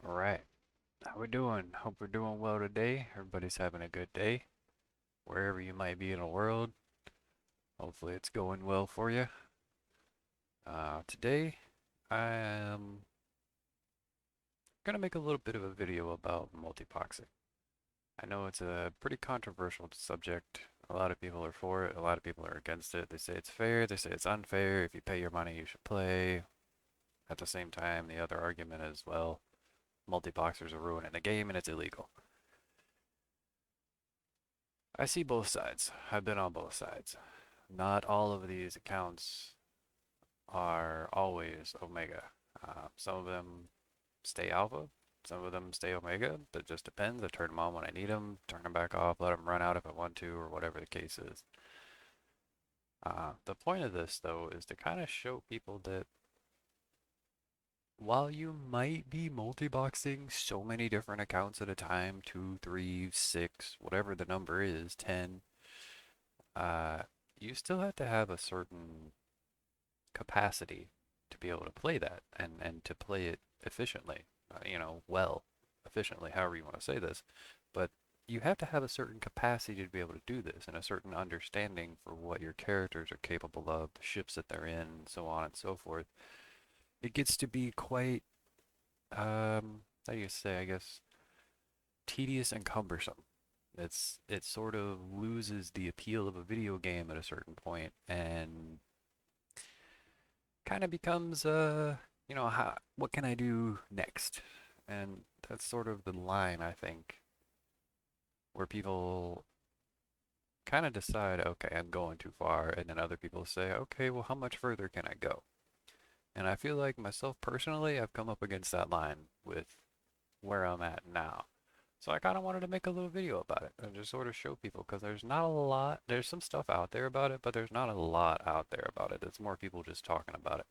Alright, how we doing? Hope we're doing well today. Everybody's having a good day, wherever you might be in the world. Hopefully it's going well for you. Today, I am gonna make a little bit of a video about multiboxing. I know it's a pretty controversial subject. A lot of people are for it, a lot of people are against it. They say it's fair, they say it's unfair. If you pay your money, you should play. At the same time, the other argument is, well, multiboxers are ruining the game and it's illegal. I see both sides. I've been on both sides. Not all of these accounts are always Omega. Some of them stay Alpha, some of them stay Omega. That just depends. I turn them on when I need them, turn them back off, let them run out if I want to, or whatever the case is. The point of this, though, is to kind of show people that while you might be multi-boxing so many different accounts at a time, 2, 3, 6, whatever the number is, 10, uh, you still have to have a certain capacity to be able to play that and to play it efficiently, well, efficiently, however you want to say this. But you have to have a certain capacity to be able to do this and a certain understanding for what your characters are capable of, the ships that they're in, and so on and so forth. It gets to be quite, how do you say, I guess, tedious and cumbersome. It sort of loses the appeal of a video game at a certain point and kind of becomes what can I do next? And that's sort of the line, I think, where people kind of decide, okay, I'm going too far, and then other people say, okay, well, how much further can I go? And I feel like myself personally, I've come up against that line with where I'm at now. So I kind of wanted to make a little video about it and just sort of show people because there's not a lot, there's some stuff out there about it, but there's not a lot out there about it. It's more people just talking about it.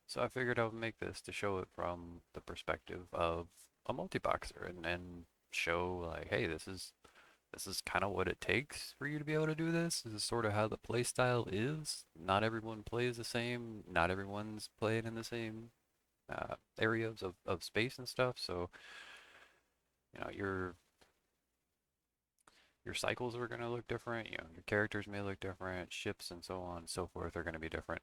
So I figured I would make this to show it from the perspective of a multi-boxer and show like, hey, this is kind of what it takes for you to be able to do this. This is sort of how the play style is. Not everyone plays the same. Not everyone's playing in the same areas of space and stuff. So, your cycles are going to look different. Your characters may look different. Ships and so on and so forth are going to be different.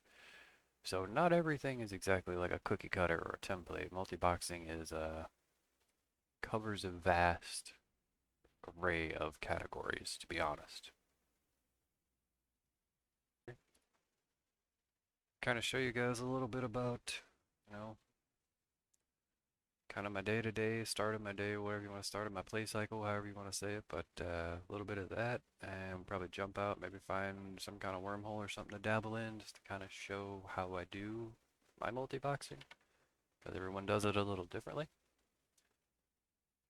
So not everything is exactly like a cookie cutter or a template. Multi-boxing covers a vast array of categories, to be honest. Kind of show you guys a little bit about, you know, kind of my day-to-day, start of my day, whatever you want to start of my play cycle, however you want to say it, but a little bit of that, and probably jump out, maybe find some kind of wormhole or something to dabble in, just to kind of show how I do my multi-boxing, because everyone does it a little differently.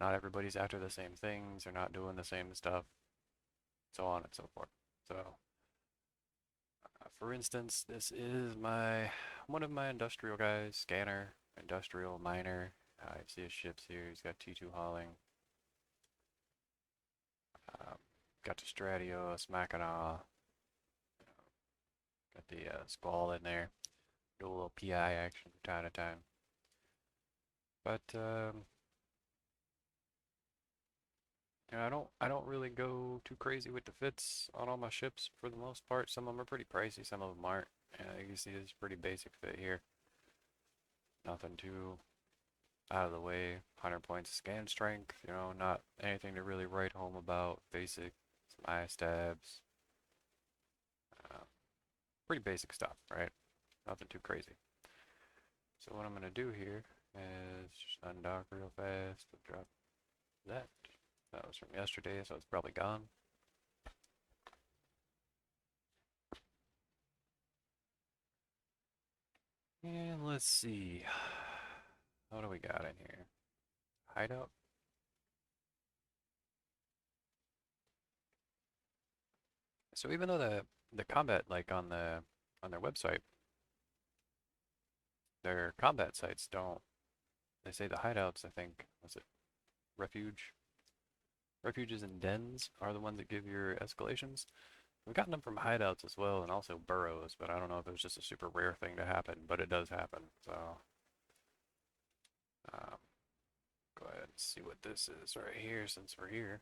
Not everybody's after the same things, they're not doing the same stuff, so on and so forth. So, for instance, this is one of my industrial guys, scanner, industrial miner. You see his ships here. He's got T2 hauling. Um, got the Stratos, Mackinac. Got the Squall in there. Do a little PI action from time to time. But I don't really go too crazy with the fits on all my ships for the most part. Some of them are pretty pricey, some of them aren't. You can see this pretty basic fit here. Nothing too out of the way. 100 points of scan strength, not anything to really write home about. Basic, some eye stabs. Uh, Pretty basic stuff, right? Nothing too crazy. So what I'm going to do here is just undock real fast. Drop that. That was from yesterday, so it's probably gone. And let's see. What do we got in here? Hideout. So even though the combat, like on their website, their combat sites don't. They say the hideouts, I think, was it refuge? Refuges and dens are the ones that give your escalations. We've gotten them from hideouts as well, and also burrows, but I don't know if it was just a super rare thing to happen, but it does happen. So, um, go ahead and see what this is right here since we're here.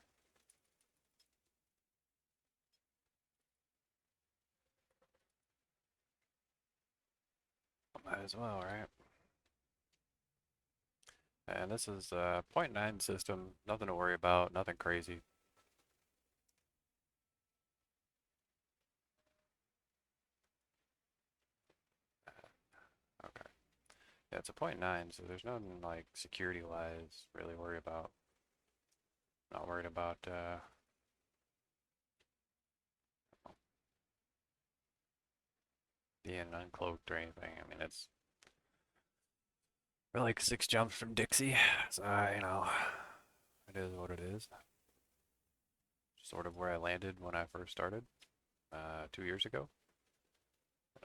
Might as well, right? And this is a point 0.9 system, nothing to worry about, nothing crazy. Okay. Yeah, it's a point 0.9, so there's nothing like security-wise really worry about. Not worried about being uncloaked or anything. I mean, we're like 6 jumps from Dixie, so you know, it is what it is. Sort of where I landed when I first started 2 years ago.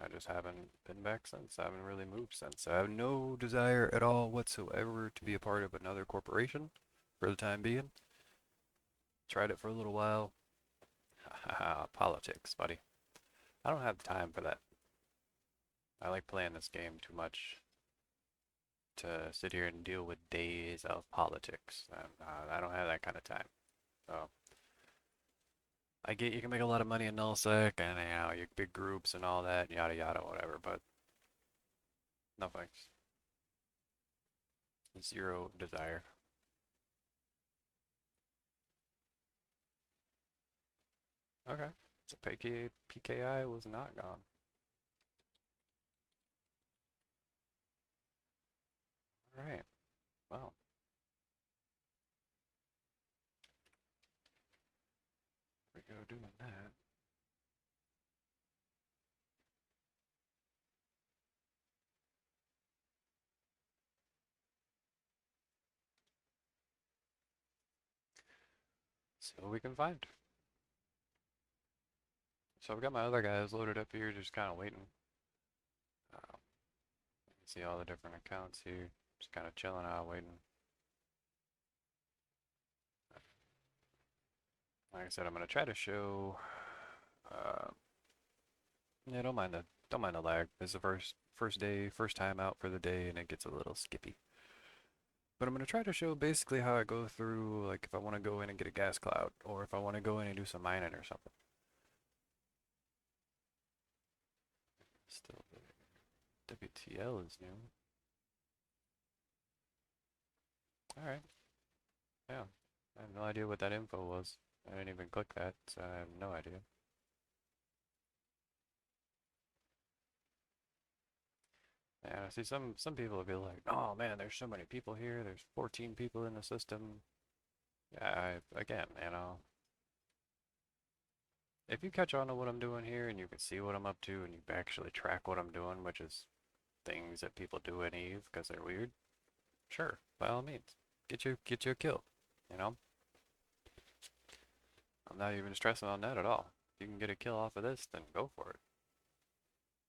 I just haven't been back since. I haven't really moved since. I have no desire at all whatsoever to be a part of another corporation for the time being. Tried it for a little while. Politics, buddy. I don't have time for that. I like playing this game too much to sit here and deal with days of politics. I don't have that kind of time. So I get you can make a lot of money in nullsec and you know your big groups and all that, yada yada, whatever. But no thanks. Zero desire. Okay. So PKI was not gone. All right. Well, we go doing that. See what we can find. So I've got my other guys loaded up here, just kind of waiting. Uh, you can see all the different accounts here, just kind of chilling out, waiting. Like I said, I'm gonna try to show. Uh, yeah, don't mind the lag. It's the first day, first time out for the day, and it gets a little skippy. But I'm gonna try to show basically how I go through, like if I want to go in and get a gas cloud, or if I want to go in and do some mining or something. Still, the WTL is new. All right. Yeah. I have no idea what that info was. I didn't even click that, so I have no idea. And I see some people will be like, "Oh man, there's so many people here. There's 14 people in the system." Yeah, again, you know, if you catch on to what I'm doing here and you can see what I'm up to and you actually track what I'm doing, which is things that people do in Eve because they're weird, sure, by all means, get you a kill. You know, I'm not even stressing on that at all. If you can get a kill off of this, then go for it.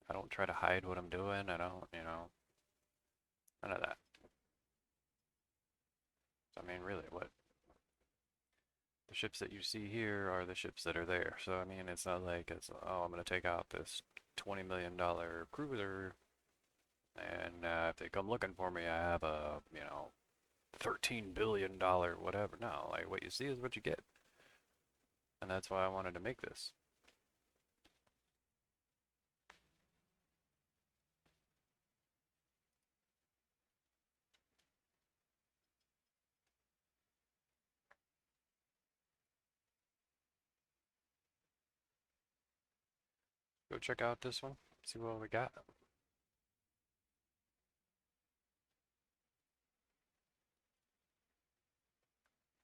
I don't try to hide what I'm doing. I don't, you know, none of that. I mean, really, what the ships that you see here are the ships that are there. So I mean, it's not like it's oh, I'm gonna take out this $20 million cruiser, and if they come looking for me, I have a you know $13 billion whatever. No, like what you see is what you get, and that's why I wanted to make this. Go check out this one, see what we got.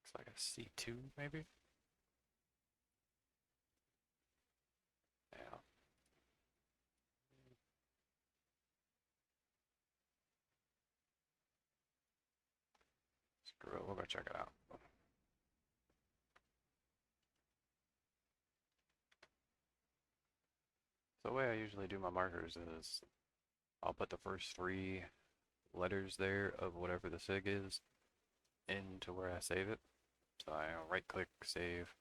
Looks like a C2 maybe. Yeah. Screw it, we'll go check it out. So the way I usually do my markers is I'll put the first 3 letters there of whatever the SIG is into where I save it. So I right click save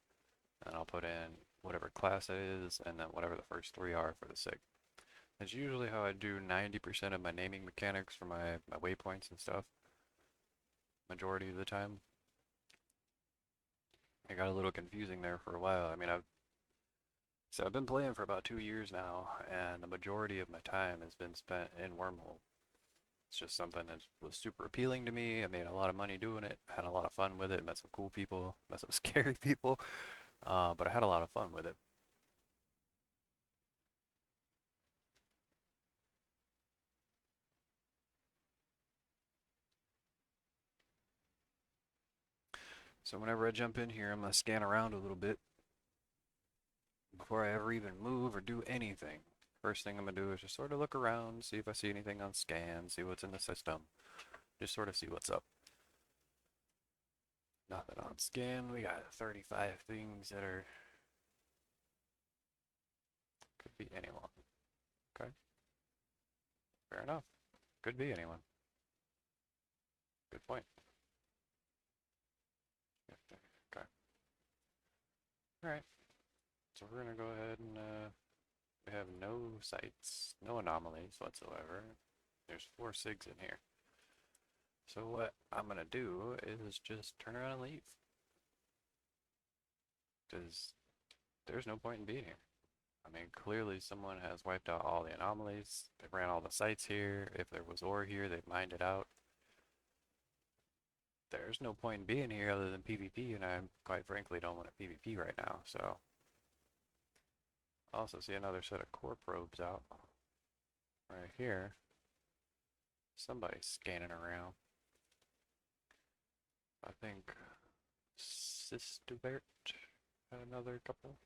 and I'll put in whatever class it is and then whatever the first 3 are for the SIG. That's usually how I do 90% of my naming mechanics for my waypoints and stuff. majority of the time. It got a little confusing there for a while. I mean, I've been playing for about 2 years now, and the majority of my time has been spent in Wormhole. It's just something that was super appealing to me. I made a lot of money doing it, had a lot of fun with it, met some cool people, met some scary people, but I had a lot of fun with it. So whenever I jump in here, I'm gonna scan around a little bit before I ever even move or do anything. First thing I'm gonna do is just sort of look around, see if I see anything on scan, see what's in the system, just sort of see what's up. Nothing on scan. We got 35 things that are could be anyone. Okay, fair enough. Could be anyone. Good point. Okay. All right. So we're gonna go ahead and we have no sites, no anomalies whatsoever. There's 4 SIGs in here. So what I'm gonna do is just turn around and leave. Because there's no point in being here. I mean, clearly someone has wiped out all the anomalies. They ran all the sites here. If there was ore here, they've mined it out. There's no point in being here other than PvP, and I quite frankly don't want to PvP right now, so. I also see another set of core probes out right here. Somebody's scanning around. I think Sistubert had another couple.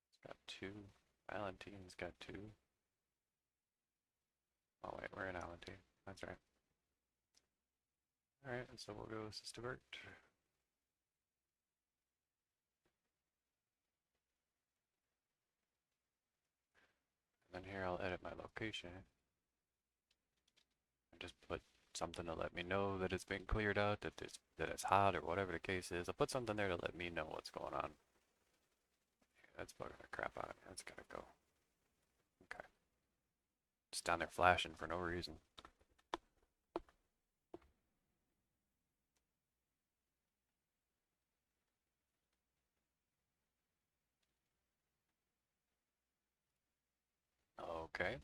It's got 2. Valentine's got 2. Oh wait, we're in Valentine. That's right. Alright, so we'll go with Sistubert. And then here I'll edit my location and just put something to let me know that it's been cleared out, that it's hot or whatever the case is. I'll put something there to let me know what's going on. Yeah, that's bugging the crap out of me. That's gotta go. Okay. Just down there flashing for no reason. Okay.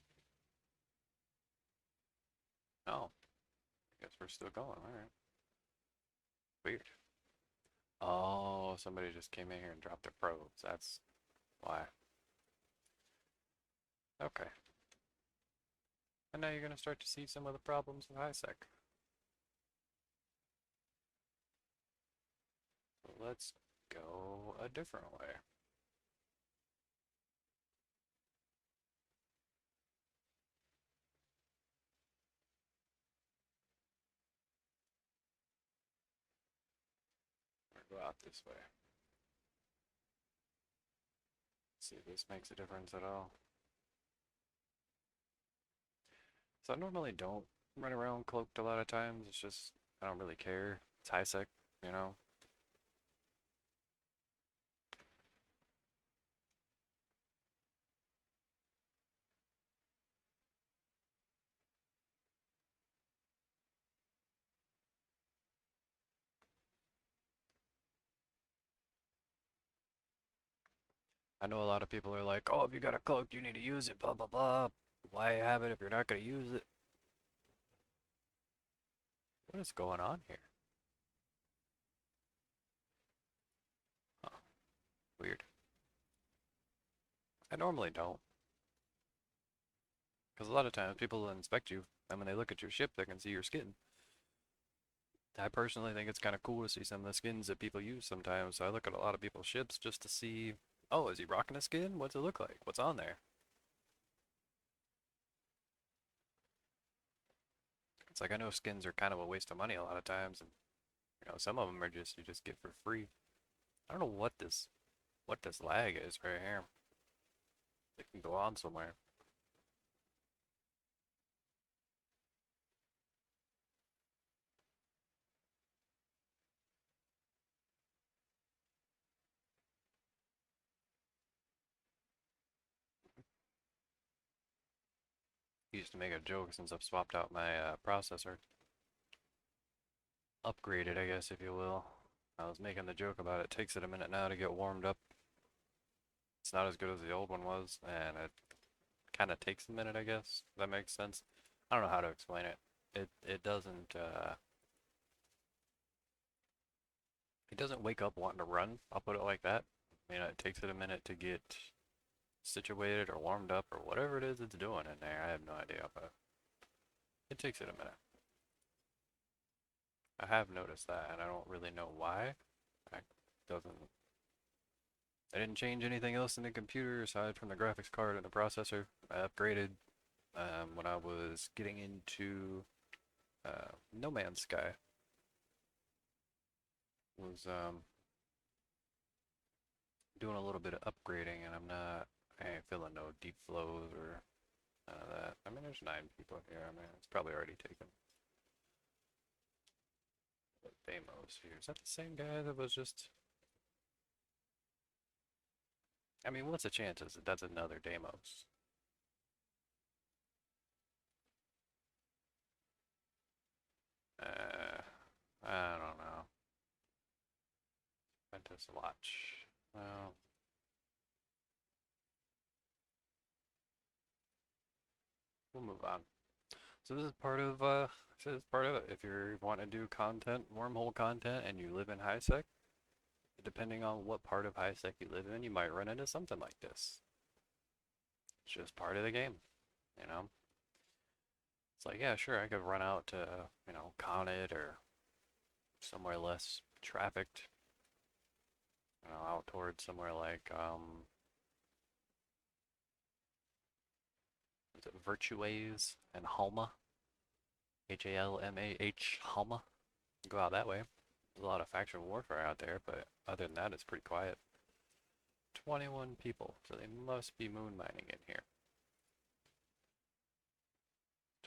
Oh, I guess we're still going. Alright. Weird. Oh, somebody just came in here and dropped their probes. That's why. Okay. And now you're going to start to see some of the problems with HiSec. So let's go a different way. Or go out this way. See if this makes a difference at all. So I normally don't run around cloaked a lot of times. It's just, I don't really care. It's HiSec, you know? I know a lot of people are like, oh, if you got a cloak, you need to use it, blah, blah, blah. Why have it if you're not going to use it? What is going on here? Huh, weird. I normally don't. Because a lot of times people will inspect you, and when they look at your ship, they can see your skin. I personally think it's kind of cool to see some of the skins that people use sometimes. So I look at a lot of people's ships just to see, oh, is he rocking a skin? What's it look like? What's on there? It's like I know skins are kind of a waste of money a lot of times, and some of them are just you just get for free. I don't know what this lag is right here. It can go on somewhere. I used to make a joke since I've swapped out my processor. upgraded, I guess, if you will. I was making the joke about it takes it a minute now to get warmed up. It's not as good as the old one was, and it kind of takes a minute, I guess. If that makes sense. I don't know how to explain it. It doesn't it doesn't wake up wanting to run. I'll put it like that. It takes it a minute to get situated or warmed up or whatever it is it's doing in there. I have no idea, but it takes it a minute. I have noticed that, and I don't really know why. I doesn't. I didn't change anything else in the computer aside from the graphics card and the processor. I upgraded when I was getting into No Man's Sky. Was doing a little bit of upgrading, and I ain't feeling no deep flows or none of that. There's 9 people here. It's probably already taken. What Deimos here? Is that the same guy that was just? What's the chances that that's another Deimos? Uh, I don't know. Ventus Watch. Well, we'll move on. So this is part of it. If you want to do content, wormhole content, and you live in high sec, depending on what part of high sec you live in, you might run into something like this. It's just part of the game, you know? It's like, yeah, sure, I could run out to, Connet or somewhere less trafficked, out towards somewhere like, is it Virtuaze and Halma? Halmah, Halma. Go out that way. There's a lot of faction warfare out there, but other than that, it's pretty quiet. 21 people, so they must be moon mining in here.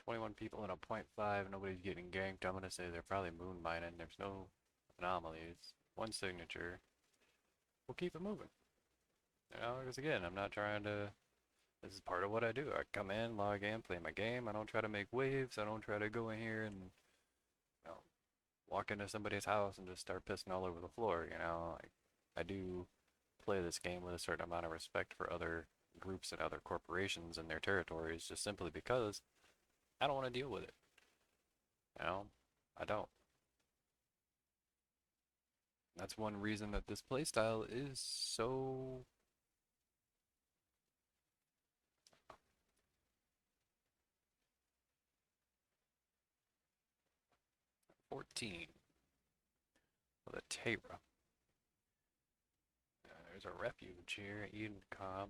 21 people in a .5, nobody's getting ganked. I'm gonna say they're probably moon mining. There's no anomalies. One signature. We'll keep it moving. Because again, I'm not trying to. This is part of what I do. I come in, log in, play my game. I don't try to make waves. I don't try to go in here and you know, walk into somebody's house and just start pissing all over the floor. Like I do play this game with a certain amount of respect for other groups and other corporations and their territories, just simply because I don't want to deal with it. You know, I don't. That's one reason that this playstyle is so 14 with a Terra. There's a refuge here, Eden Cobb.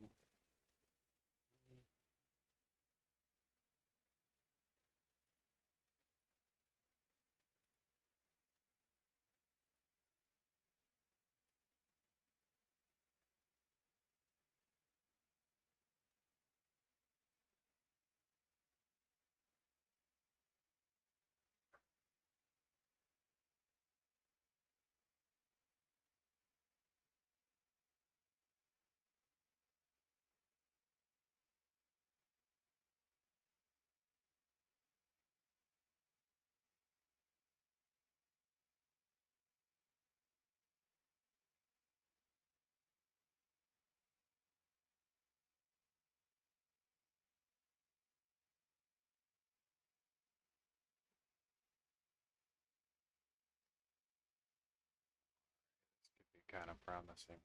This could be kind of promising.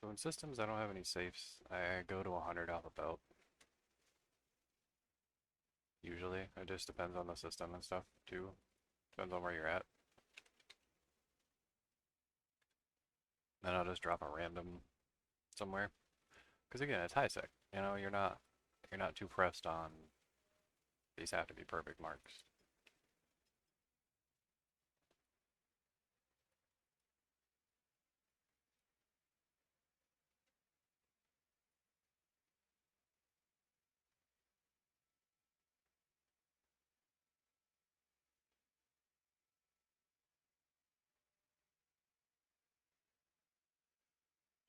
So in systems, I don't have any safes. I go to 100 off a belt. Usually, it just depends on the system and stuff too. Depends on where you're at. Then I'll just drop a random somewhere. Because again, it's high sec. You're not too pressed on these have to be perfect marks.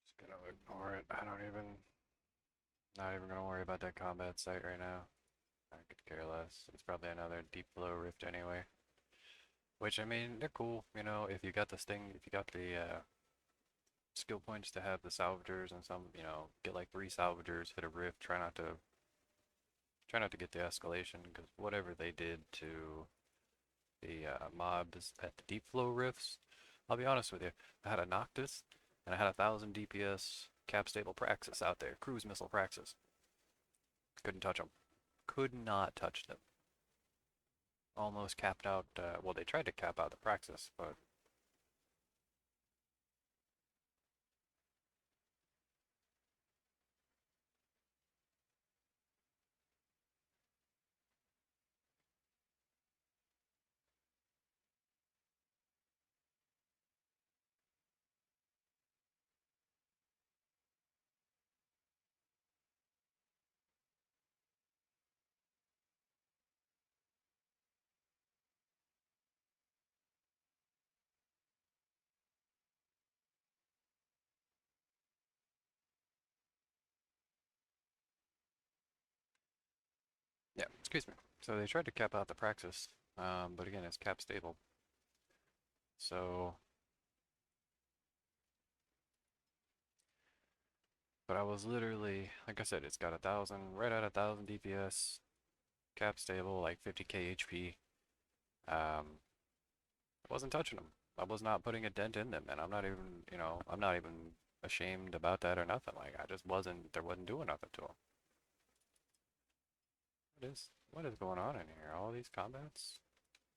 Just gonna ignore it. Not even gonna worry about that combat site right now. I could care less. It's probably another deep flow rift anyway. Which, I mean, they're cool, you know, if you got this thing, if you got the skill points to have the salvagers and some, you know, get like 3 salvagers, hit a rift, try not to get the escalation, because whatever they did to the mobs at the deep flow rifts, I'll be honest with you, I had a Noctis, and I had 1,000 DPS cap stable Praxis out there, cruise missile Praxis. Couldn't touch them. Could not touch them. Almost capped out, well, they tried to cap out the Praxis, but yeah, excuse me. So they tried to cap out the Praxis, but again, it's cap stable. So, but I was literally, like I said, it's got 1,000, right at 1,000 DPS, cap stable, like 50k HP. I wasn't touching them. I was not putting a dent in them, and I'm not even, you know, I'm not even ashamed about that or nothing. Like, I just wasn't, there wasn't doing nothing to them. What is going on in here? All these combats?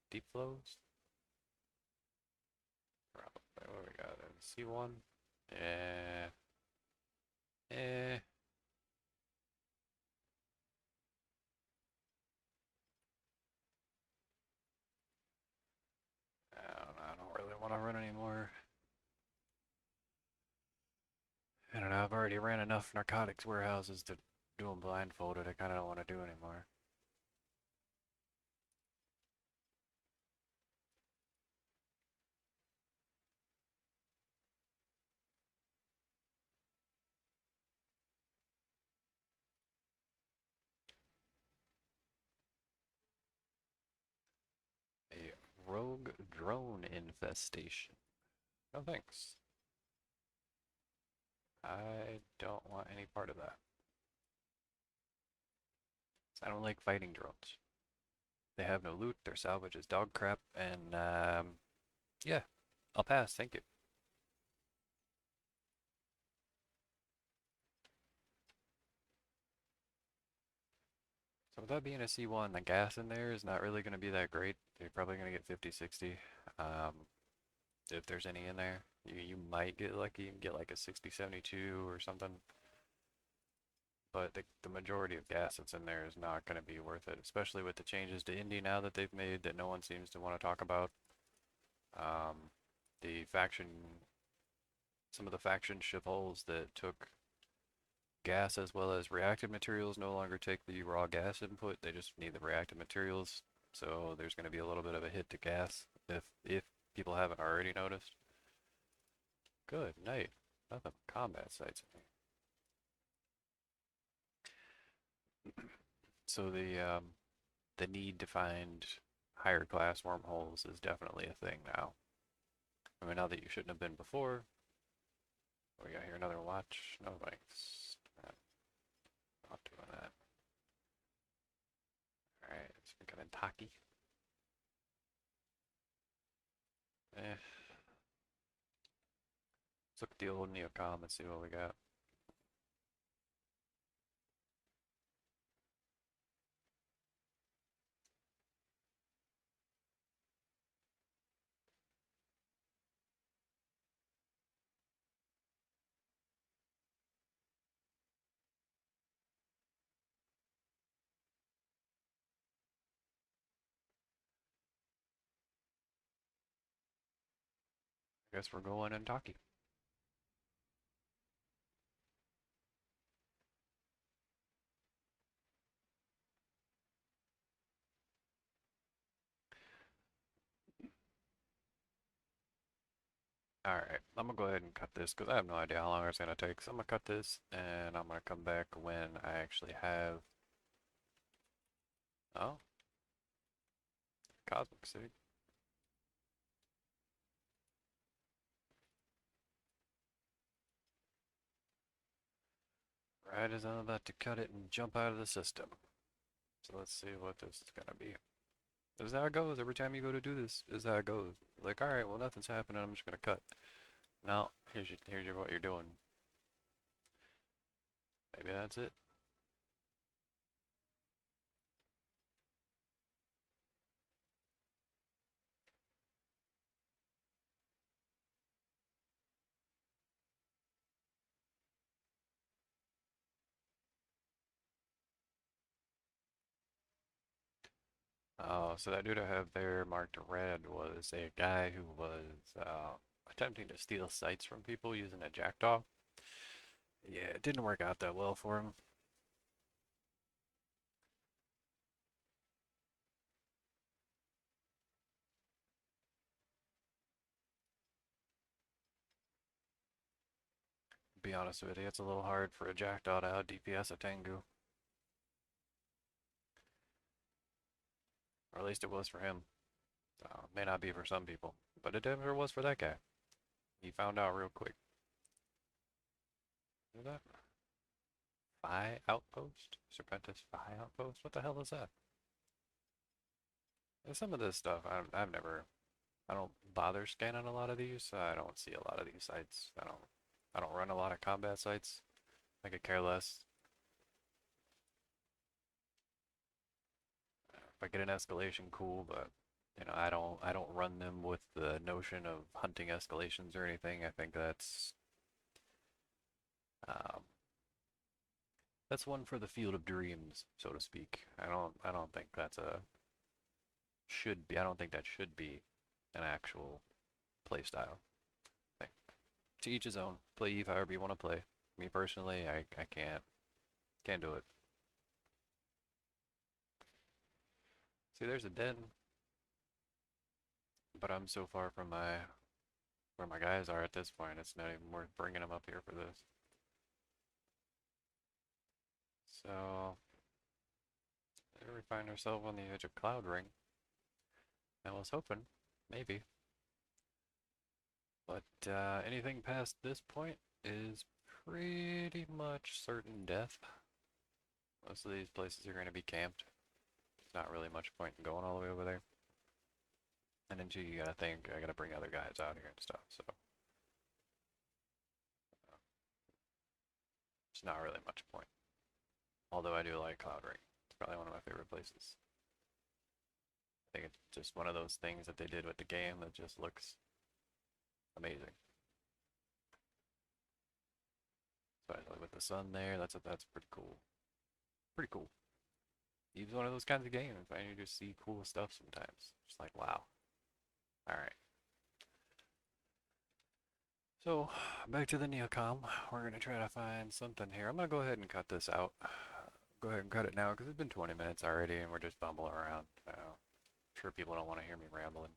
Deep flows? Probably. What we got? C1? Yeah. Eh. I don't really want to run anymore. I don't know, I've already ran enough narcotics warehouses to do them blindfolded. I kind of don't want to do anymore. A rogue drone infestation. No thanks. I don't want any part of that. I don't like fighting drones. They have no loot, their salvage is dog crap, and yeah, I'll pass, thank you. So with that being a C1, the gas in there is not really going to be that great. You're probably going to get 50, 60, if there's any in there. You might get lucky and get like a 60, 72 or something, but the majority of gas that's in there is not going to be worth it, especially with the changes to Indy now that they've made that no one seems to want to talk about. Um, the faction, some of the faction ship holes that took gas as well as reactive materials no longer take the raw gas input. They just need the reactive materials. So there's going to be a little bit of a hit to gas if people haven't already noticed. Good night. Nothing but combat sites in here. So the need to find higher class wormholes is definitely a thing now. I mean, now that you shouldn't have been before. We got here another watch. No thanks. Not doing that. All right, it's becoming tacky. Eh. Let's look at the old Neocom and see what we got. I guess we're going in Taki. Alright, I'm gonna go ahead and cut this because I have no idea how long it's gonna take. So I'm gonna cut this and I'm gonna come back when I actually have Oh, Cosmic Sig. Right as I'm about to cut it and jump out of the system. So let's see what this is gonna be. This is how it goes. Every time you go to do this, this is how it goes. Like, alright, well nothing's happening, I'm just gonna cut. Now, here's your what you're doing. Maybe that's it. Oh, so that dude I have there marked red was a guy who was attempting to steal sites from people using a jackdaw. Yeah, it didn't work out that well for him. To be honest with you, it's a little hard for a jackdaw to out DPS a Tengu. Or at least it was for him. May not be for some people, but it never was for that guy. He found out real quick. Is that Phi Outpost? Serpentis Phi Outpost? What the hell is that? And some of this stuff, I don't bother scanning a lot of these, so I don't see a lot of these sites. I don't run a lot of combat sites. I could care less. If I get an escalation, cool, but I don't run them with the notion of hunting escalations or anything. I think um, that's one for the field of dreams, so to speak. I don't think that's a should be. I don't think that should be an actual play style thing. To each his own. Play Eve however you want to play. Me personally, I can't do it. See, there's a den, but I'm so far from my where my guys are at this point. It's not even worth bringing them up here for this. So there we find ourselves on the edge of Cloud Ring. I was hoping, maybe, but anything past this point is pretty much certain death. Most of these places are going to be camped. There's not really much point in going all the way over there. And then too, you gotta think, I gotta bring other guys out here and stuff, so it's not really much point. Although I do like Cloud Ring. It's probably one of my favorite places. I think it's just one of those things that they did with the game that just looks amazing. Especially with the sun there, that's pretty cool. Pretty cool. It's one of those kinds of games, man. You just see cool stuff sometimes. Just like, wow. Alright. So, back to the Neocom. We're gonna try to find something here. I'm gonna go ahead and cut this out. Go ahead and cut it now because it's been 20 minutes already and we're just bumbling around. I'm sure people don't want to hear me rambling.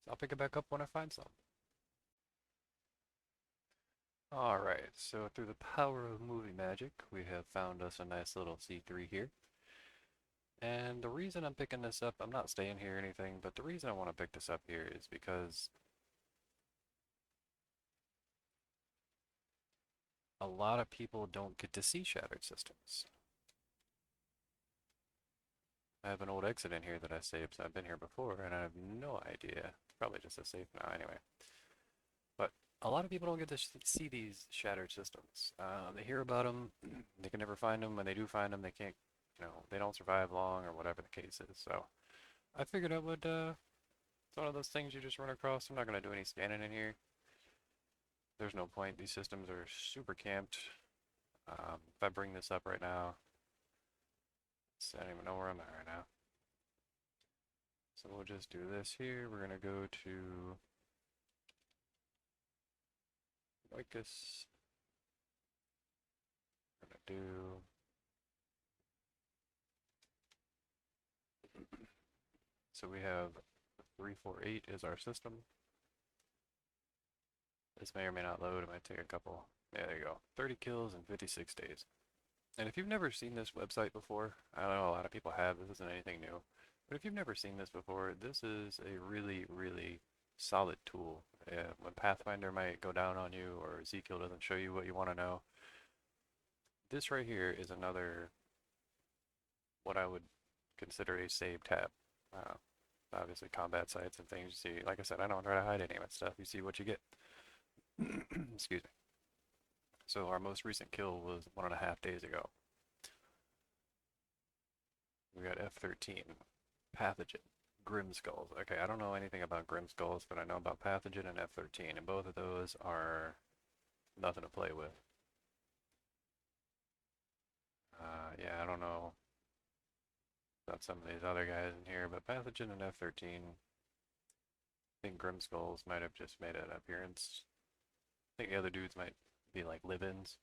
So I'll pick it back up when I find some. Alright, so through the power of movie magic, we have found us a nice little C3 here. And the reason I'm picking this up, I'm not staying here or anything, but the reason I want to pick this up here is because a lot of people don't get to see shattered systems. I have an old exit in here that I saved, so I've been here before, and I have no idea. It's probably just a safe now anyway. But a lot of people don't get to see these shattered systems. They hear about them, they can never find them. When they do find them, they can't, they don't survive long or whatever the case is. So I figured I would, it's one of those things you just run across. I'm not going to do any scanning in here. There's no point. These systems are super camped. If I bring this up right now, I don't even know where I'm at right now. So we'll just do this here. We're going to go to Oikos. We're going to do so we have 348 is our system. This may or may not load. It might take a couple. Yeah, there you go. 30 kills in 56 days. And if you've never seen this website before, I know a lot of people have, this isn't anything new. But if you've never seen this before, this is a really, really solid tool. When Pathfinder might go down on you or Ezekiel doesn't show you what you want to know, this right here is another, what I would consider a save tab. Uh, Obviously, combat sites and things you see. Like I said, I don't try to hide any of that stuff. You see what you get. Excuse me. So our most recent kill was 1.5 days ago. We got F13, Pathogen, Grim Skulls. Okay, I don't know anything about Grim Skulls, but I know about Pathogen and F13, and both of those are nothing to play with. Yeah, I don't know about some of these other guys in here, but Pathogen and F13, I think Grim Skulls might have just made an appearance. I think the other dudes might be like live-ins,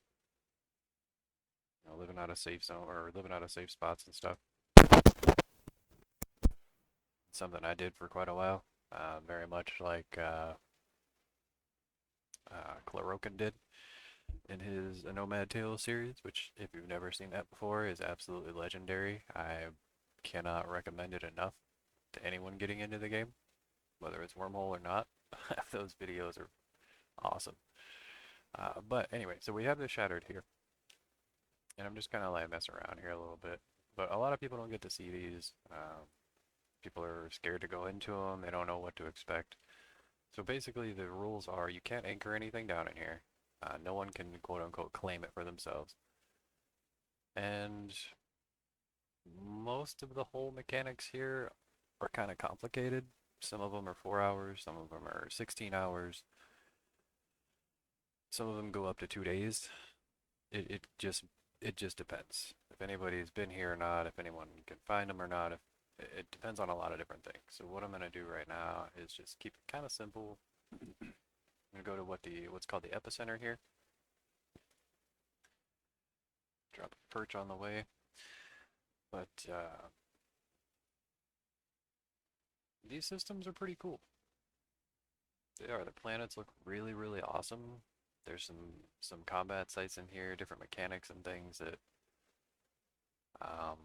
living out of safe zone or living out of safe spots and stuff. Something I did for quite a while, very much like Klarokin did in his A Nomad Tales series, which, if you've never seen that before, is absolutely legendary. I cannot recommend it enough to anyone getting into the game, whether it's Wormhole or not. Those videos are awesome. But anyway, so we have this shattered here, and I'm just kind of like messing around here a little bit. But a lot of people don't get to see these. People are scared to go into them. They don't know what to expect. So basically, the rules are you can't anchor anything down in here. No one can quote unquote claim it for themselves. And most of the whole mechanics here are kind of complicated. Some of them are 4 hours, some of them are 16 hours, some of them go up to 2 days. It just depends. If anybody's been here or not, if anyone can find them or not, if it depends on a lot of different things. So what I'm gonna do right now is just keep it kind of simple. I'm gonna go to what's called the epicenter here. Drop a perch on the way, but these systems are pretty cool. They are. The planets look really, really awesome. There's some combat sites in here, different mechanics and things that um,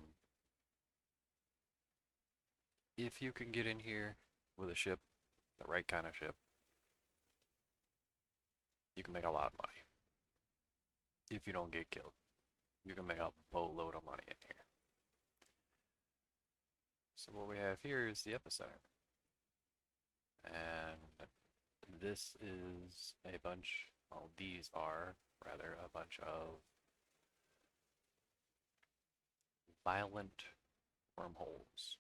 if you can get in here with a ship, the right kind of ship, you can make a lot of money. If you don't get killed, you can make a boatload of money in here. So what we have here is the epicenter, and this is a bunch. Well, these are rather a bunch of violent wormholes.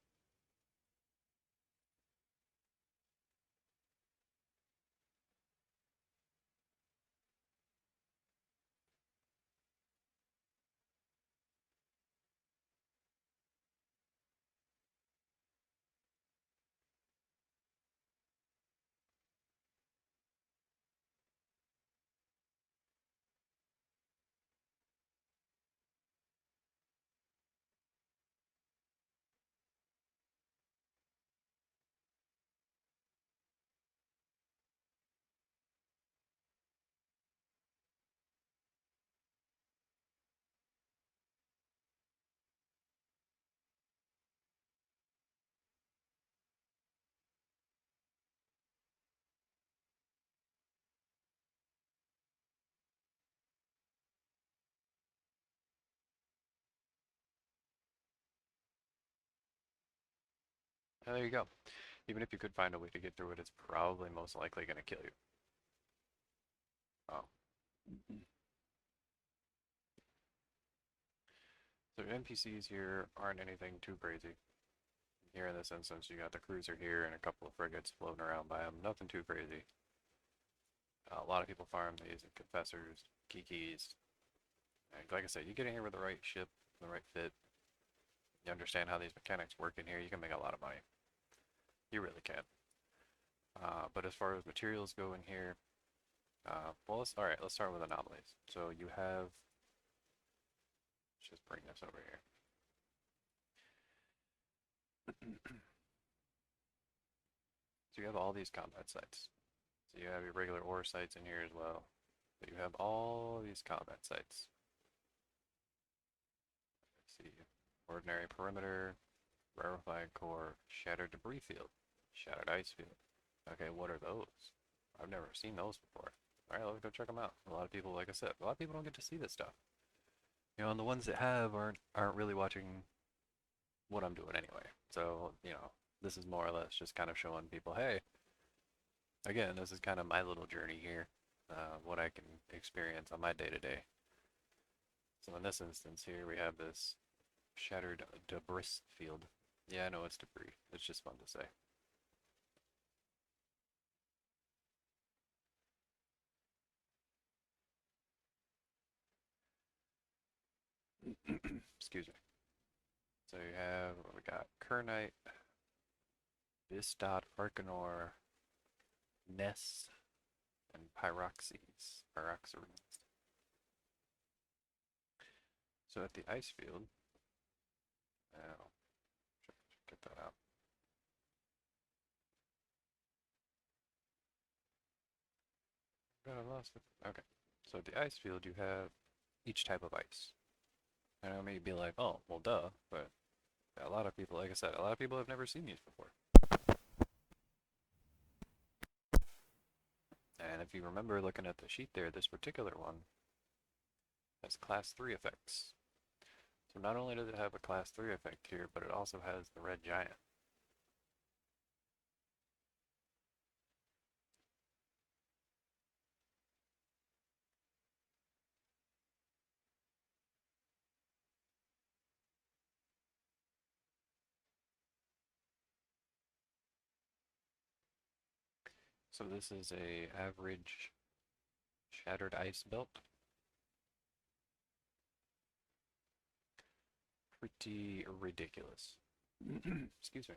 And there you go. Even if you could find a way to get through it, it's probably most likely going to kill you. Oh. So NPCs here aren't anything too crazy. Here in this instance, you got the cruiser here and a couple of frigates floating around by them. Nothing too crazy. A lot of people farm these and confessors, kikis. And like I said, you get in here with the right ship, the right fit. You understand how these mechanics work in here, you can make a lot of money. You really can. But as far as materials go in here, well, all right, let's start with anomalies. So you have, let's just bring this over here. So you have all these combat sites. So you have your regular ore sites in here as well. But you have all these combat sites. Ordinary perimeter, rarefied core, shattered debris field, shattered ice field. Okay, what are those? I've never seen those before. Alright, let's go check them out. A lot of people, like I said, a lot of people don't get to see this stuff. You know, and the ones that have aren't really watching what I'm doing anyway. So, you know, this is more or less just kind of showing people, hey, again, this is kind of my little journey here, what I can experience on my day-to-day. So in this instance here, we have this shattered debris field. Yeah, I know it's debris. It's just fun to say. Excuse me. So you have, what we got? Kernite, Bistot, Arcanor, Ness, and Pyroxenes. So at the ice field, now, get that out. Got I lost it. Okay. So at the ice field, you have each type of ice. And I may be like, oh, well, duh, but a lot of people, like I said, a lot of people have never seen these before. And if you remember looking at the sheet there, this particular one has class 3 effects. So not only does it have a class 3 effect here, but it also has the red giant. So this is a average shattered ice belt. Pretty ridiculous. Excuse me.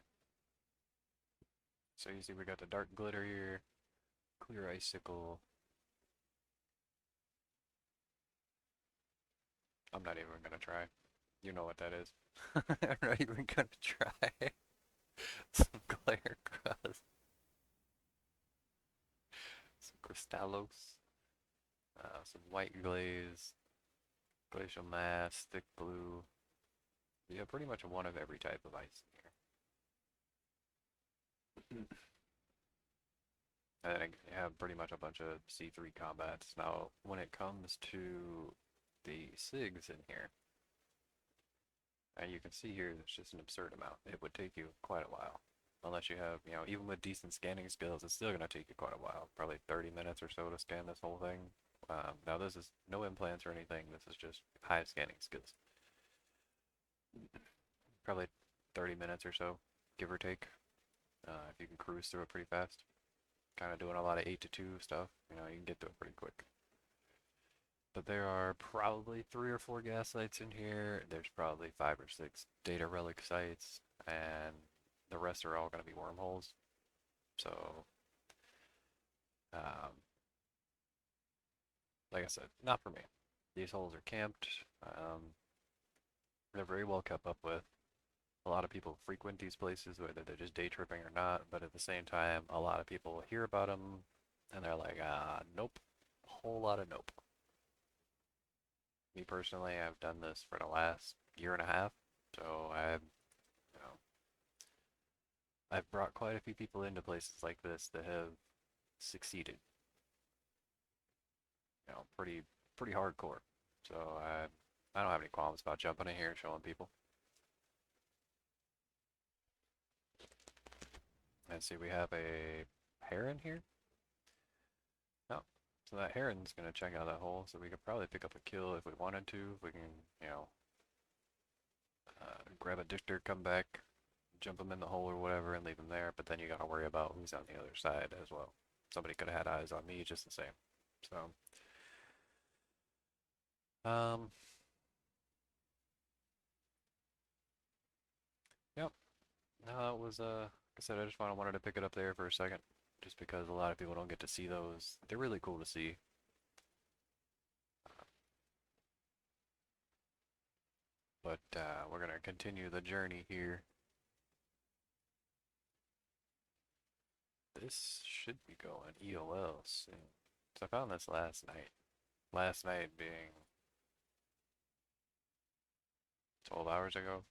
So you see we got the dark glitter here, clear icicle. I'm not even gonna try. You know what that is. I'm not even gonna try. Some glare crust. Some crystallos. Some white glaze. Glacial mass, thick blue. Yeah, pretty much one of every type of ice in here. And then you have pretty much a bunch of C3 combats. Now, when it comes to the SIGs in here, and you can see here, it's just an absurd amount. It would take you quite a while. Unless you have, you know, even with decent scanning skills, it's still going to take you quite a while. Probably 30 minutes or so to scan this whole thing. Now, this is no implants or anything. This is just high scanning skills. Probably 30 minutes or so, give or take. If you can cruise through it pretty fast. Kind of doing a lot of 8 to 2 stuff, you know, you can get through it pretty quick. But there are probably 3 or 4 gas sites in here. There's probably 5 or 6 data relic sites, and the rest are all going to be wormholes. So, um, like I said, not for me. These holes are camped. They're very well kept up with. A lot of people frequent these places, whether they're just day tripping or not, but at the same time, a lot of people hear about them and they're like, nope. A whole lot of nope. Me personally, I've done this for the last year and a half, so you know, I've brought quite a few people into places like this that have succeeded. You know, pretty hardcore. So I don't have any qualms about jumping in here and showing people. And see, we have a heron here. No. So that heron's gonna check out that hole, so we could probably pick up a kill if we wanted to. If we can, you know, grab a dictor, come back, jump him in the hole or whatever, and leave him there. But then you gotta worry about who's on the other side as well. Somebody could have had eyes on me just the same. So, um, yep. No, it was like I said, I just wanted to pick it up there for a second, just because a lot of people don't get to see those. They're really cool to see. But we're gonna continue the journey here. This should be going EOL soon. So I found this last night. Last night being 12 hours ago.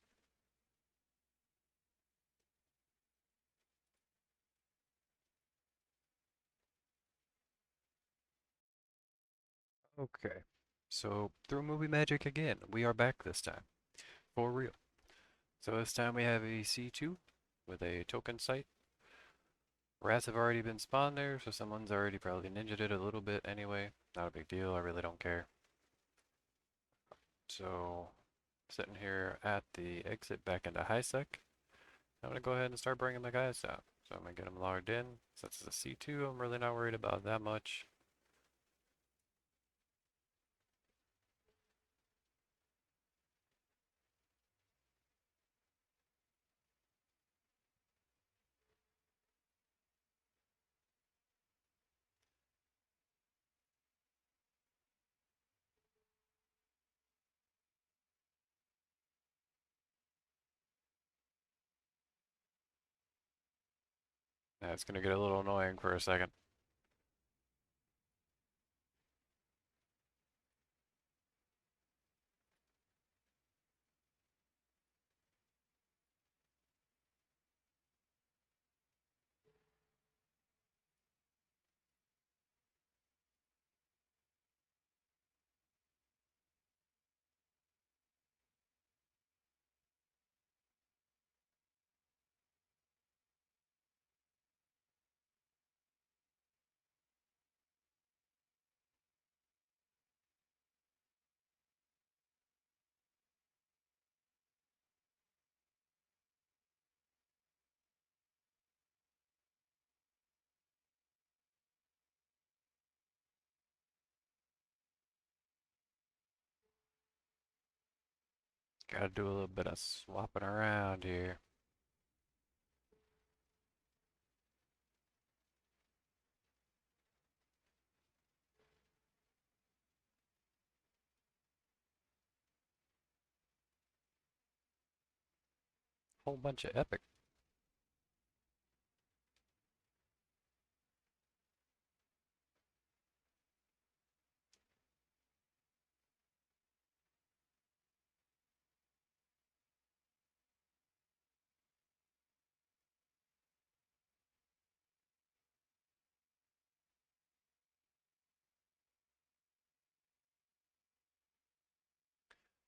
Okay. So, through movie magic again, we are back this time. For real. So this time we have a C2 with a token site. Rats have already been spawned there, so someone's already probably ninja'd it a little bit anyway. Not a big deal, I really don't care. So, sitting here at the exit back into HiSec, I'm gonna go ahead and start bringing the guys out. So I'm gonna get them logged in. Since it's a C2, I'm really not worried about that much. Yeah, it's gonna get a little annoying for a second. Gotta do a little bit of swapping around here. Whole bunch of epic.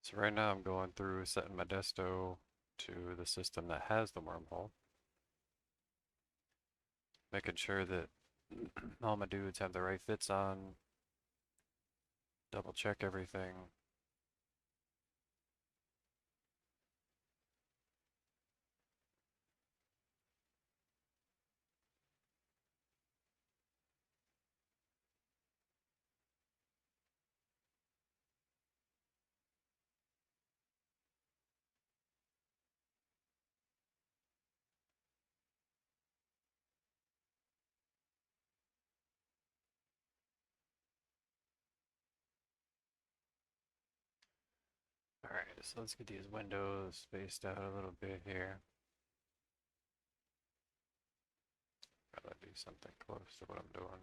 So right now I'm going through setting my desto to the system that has the wormhole. Making sure that all my dudes have the right fits on, double check everything. Alright, so let's get these windows spaced out a little bit here. Gotta do something close to what I'm doing.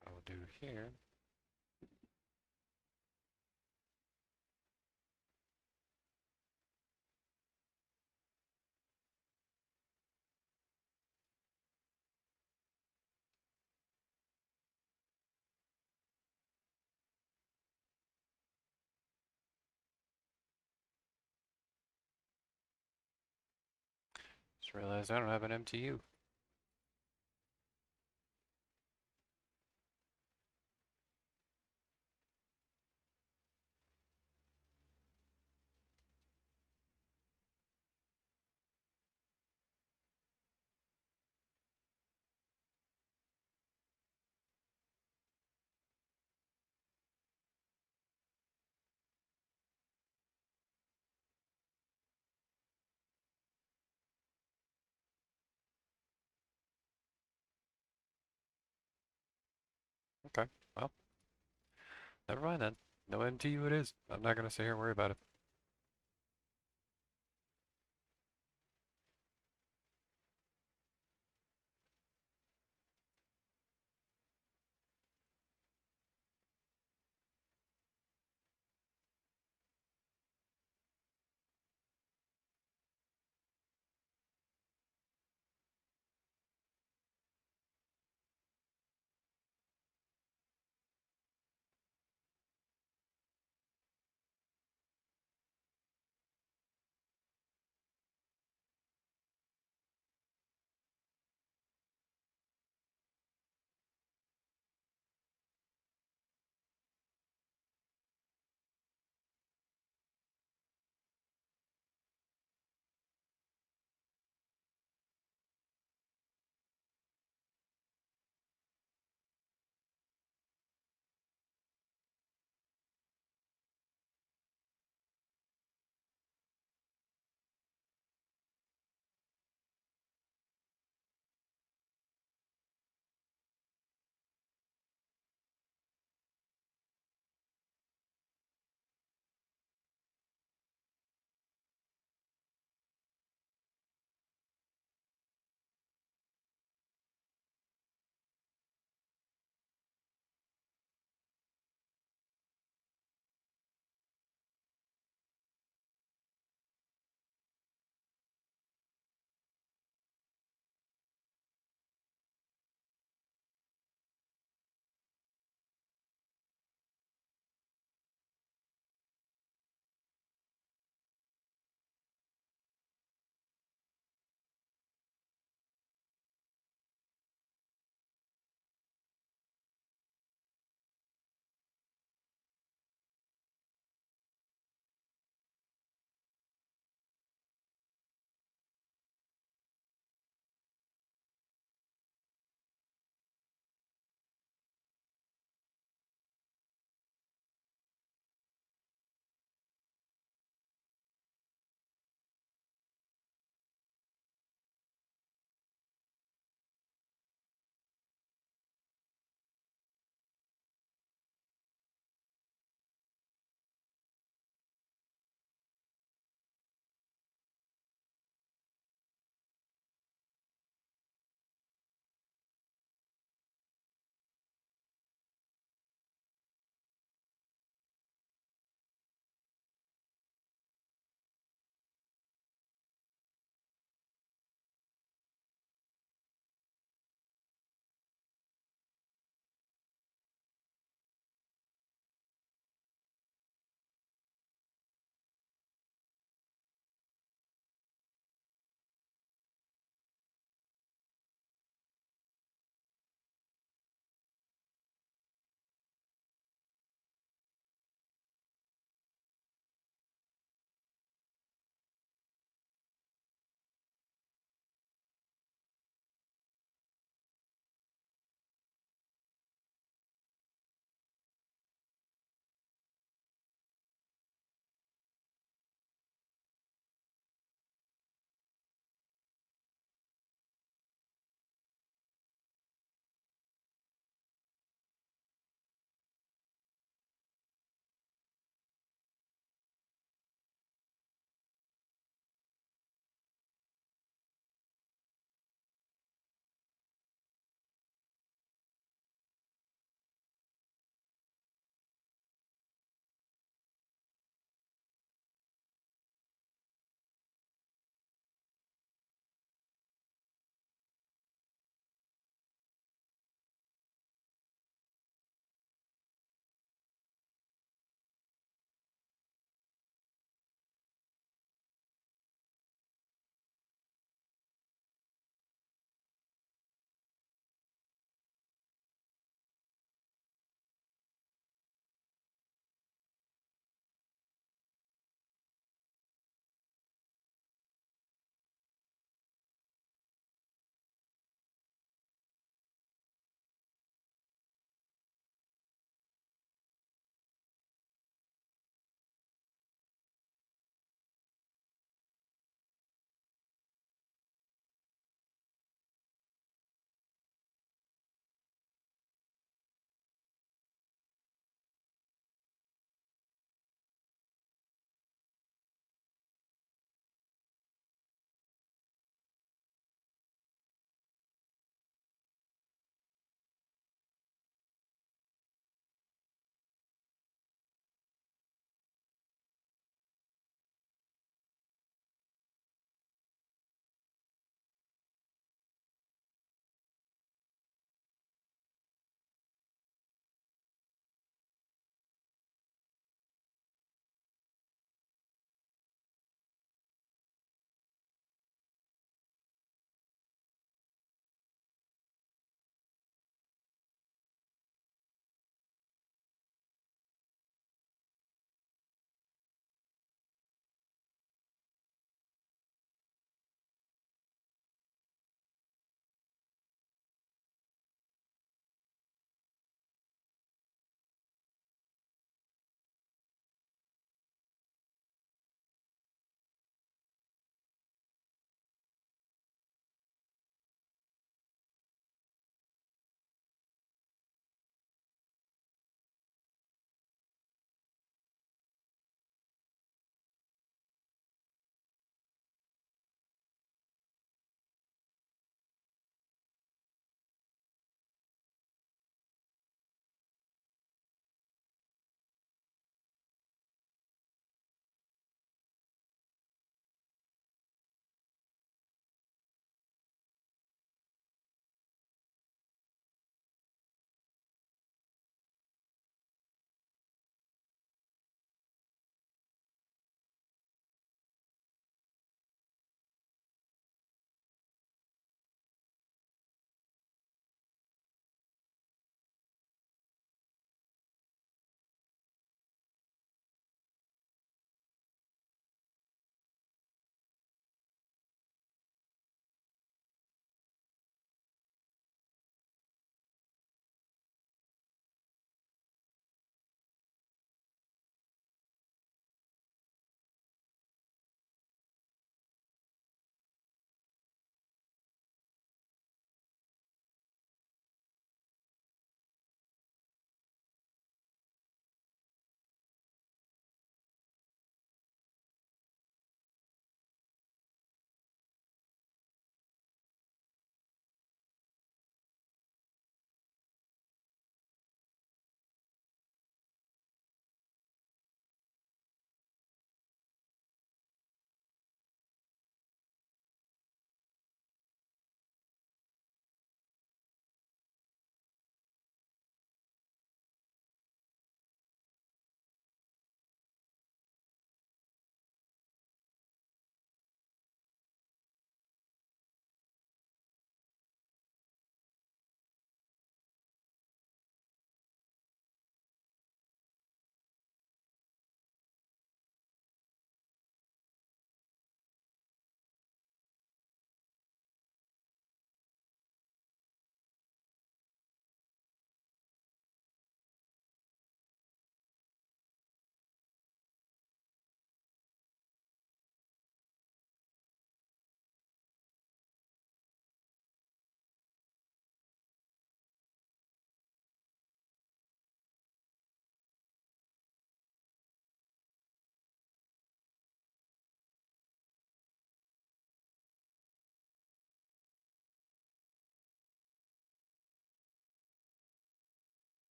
What I'll do here. Just realized I don't have an MTU. Okay, well, never mind then. No MTU it is. I'm not gonna sit here and worry about it.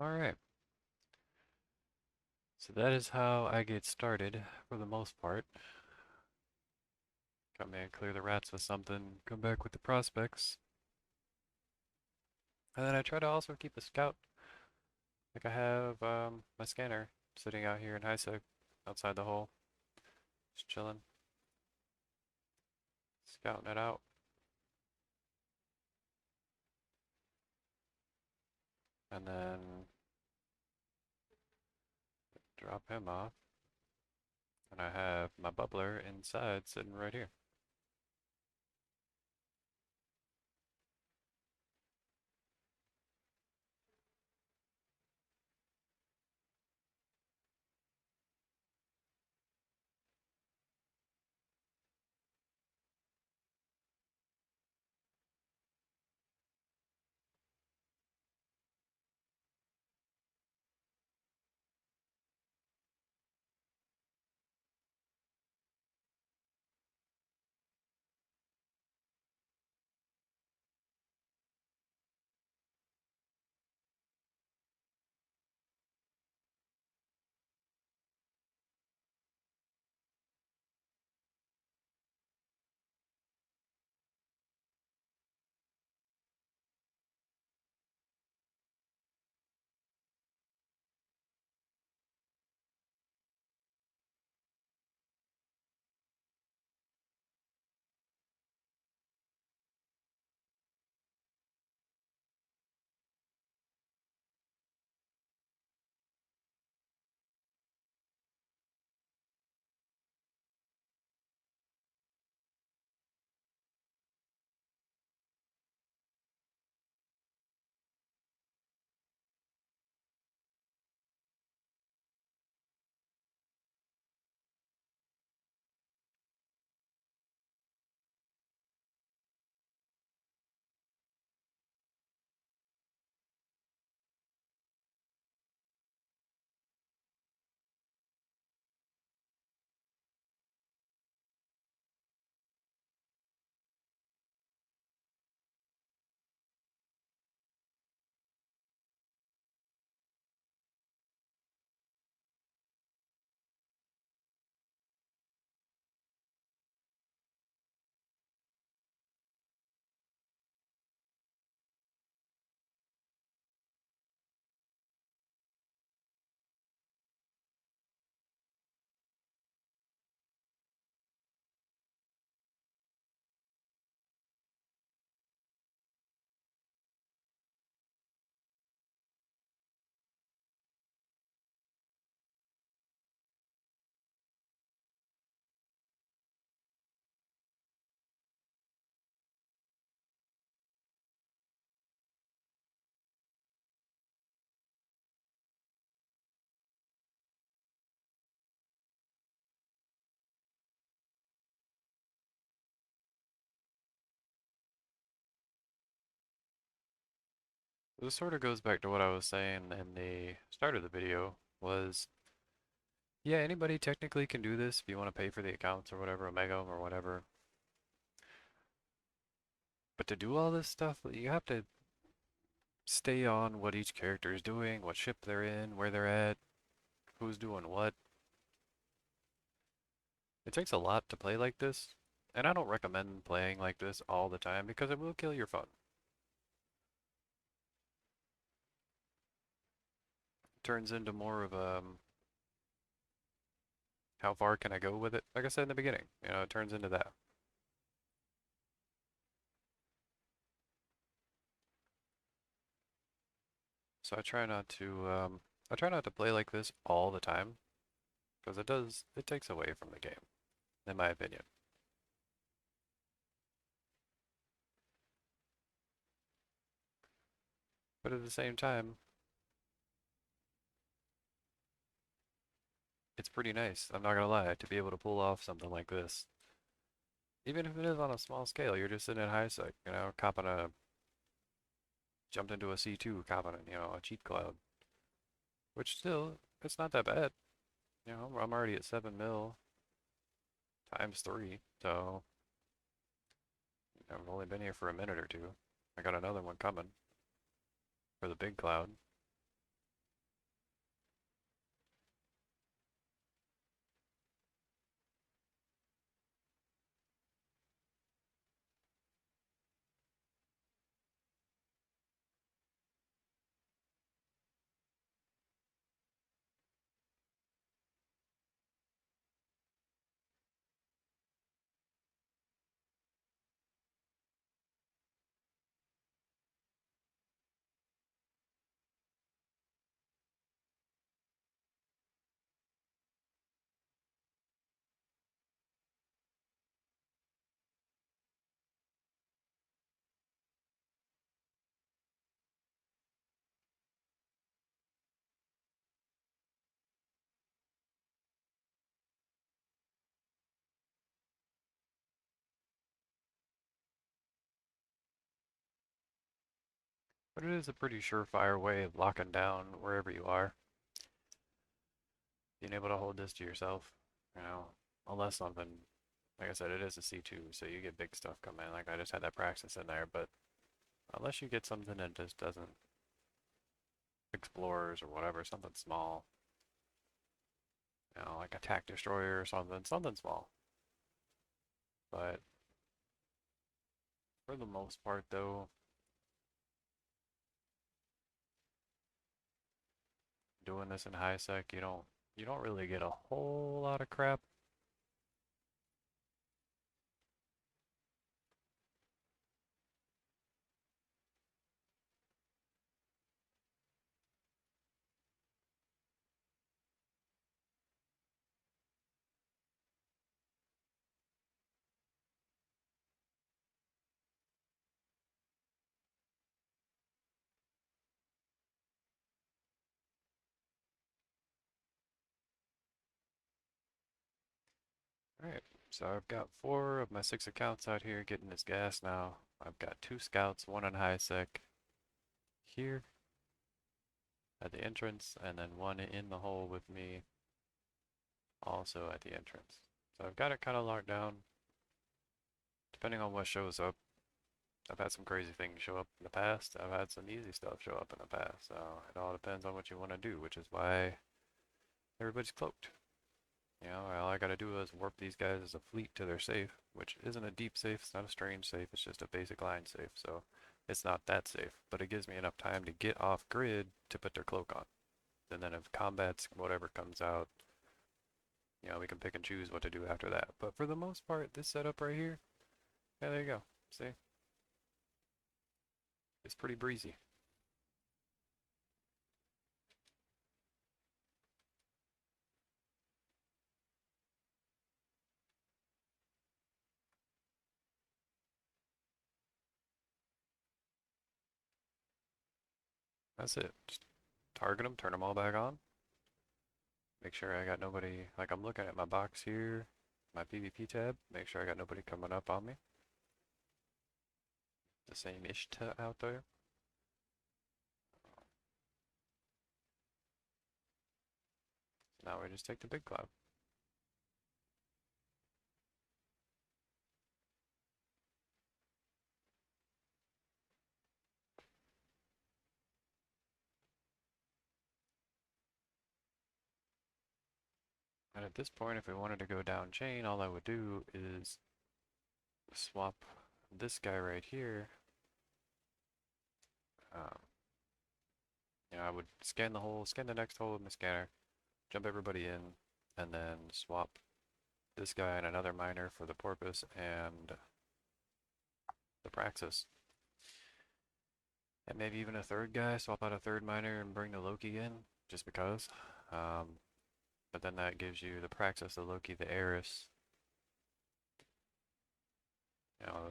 Alright, so that is how I get started for the most part. Come in, clear the rats with something, come back with the prospects. And then I try to also keep a scout. Like I have my scanner sitting out here in high sec outside the hole, just chilling, scouting it out. And then drop him off. And I have my bubbler inside sitting right here. This sort of goes back to what I was saying in the start of the video, was, yeah, anybody technically can do this if you want to pay for the accounts or whatever, Omega or whatever. But to do all this stuff, you have to stay on what each character is doing, what ship they're in, where they're at, who's doing what. It takes a lot to play like this, and I don't recommend playing like this all the time because it will kill your fun. It turns into more of how far can I go with it? Like I said in the beginning, it turns into that. So I try not to play like this all the time because it takes away from the game, in my opinion. But at the same time, it's pretty nice, I'm not gonna lie, to be able to pull off something like this. Even if it is on a small scale, you're just sitting in high sec, copping jumped into a C2, copping, a cheat cloud. Which still, it's not that bad. I'm already at 7 mil times 3, so I've only been here for a minute or two. I got another one coming for the big cloud. But it is a pretty surefire way of locking down wherever you are. Being able to hold this to yourself, you know, unless something, like I said, it is a C2, so you get big stuff coming. Like I just had that praxis in there, but unless you get something that just doesn't explorers or whatever, something small, like a tac destroyer or something, something small. But for the most part, though, doing this in high sec, you don't really get a whole lot of crap. Alright, so I've got 4 of my 6 accounts out here getting this gas now. I've got 2 scouts, one on high sec here at the entrance, and then one in the hole with me also at the entrance. So I've got it kind of locked down. Depending on what shows up, I've had some crazy things show up in the past. I've had some easy stuff show up in the past. So it all depends on what you want to do, which is why everybody's cloaked. All I gotta do is warp these guys as a fleet to their safe, which isn't a deep safe, it's not a strange safe, it's just a basic line safe, so it's not that safe. But it gives me enough time to get off grid to put their cloak on. And then if combats, whatever comes out, we can pick and choose what to do after that. But for the most part, this setup right here, yeah, there you go. See? It's pretty breezy. That's it. Just target them, turn them all back on. Make sure I got nobody, like I'm looking at my box here, my PvP tab, make sure I got nobody coming up on me. The same-ish out there. Now we just take the big cloud. And at this point, if we wanted to go down chain, all I would do is swap this guy right here. Um, I would scan the hole, scan the next hole with my scanner, jump everybody in, and then swap this guy and another miner for the porpoise and the praxis. And maybe even a third guy, swap out a third miner and bring the Loki in, just because. Um, but then that gives you the praxis, the Loki, the Eris.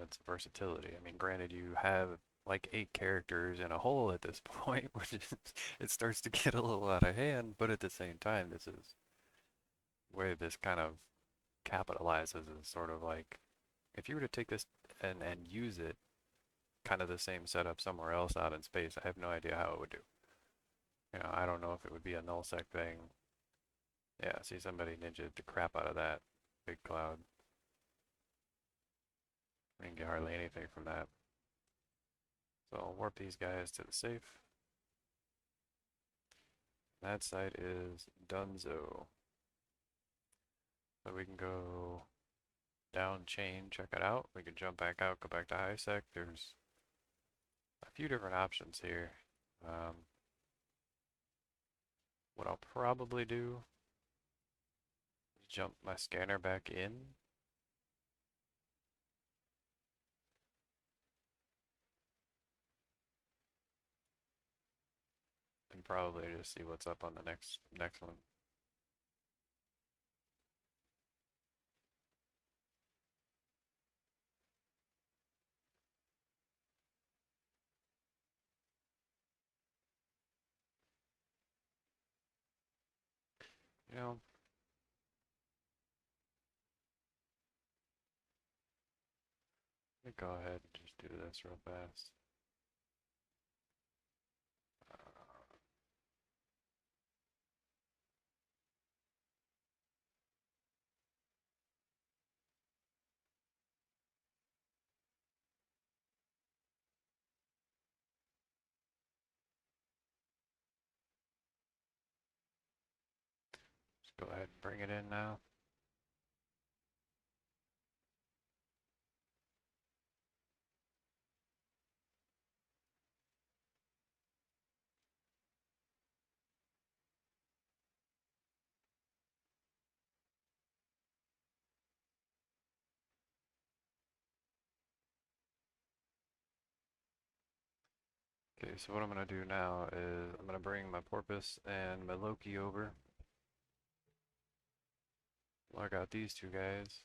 It's versatility. I mean, granted, you have like 8 characters in a hole at this point, which is, it starts to get a little out of hand, but at the same time, this is where this kind of capitalizes as sort of like, if you were to take this and use it, kind of the same setup somewhere else out in space, I have no idea how it would do. I don't know if it would be a nullsec thing. Yeah, see somebody ninja the crap out of that big cloud. We didn't get hardly anything from that. So I'll warp these guys to the safe. That side is Dunzo. So we can go down chain, check it out. We can jump back out, go back to high sec. There's a few different options here. What I'll probably do is jump my scanner back in. And probably just see what's up on the next one. You know, let me go ahead and just do this real fast. Go ahead and bring it in now. Okay, so what I'm gonna do now is I'm gonna bring my porpoise and my Loki over. Well, I got these two guys.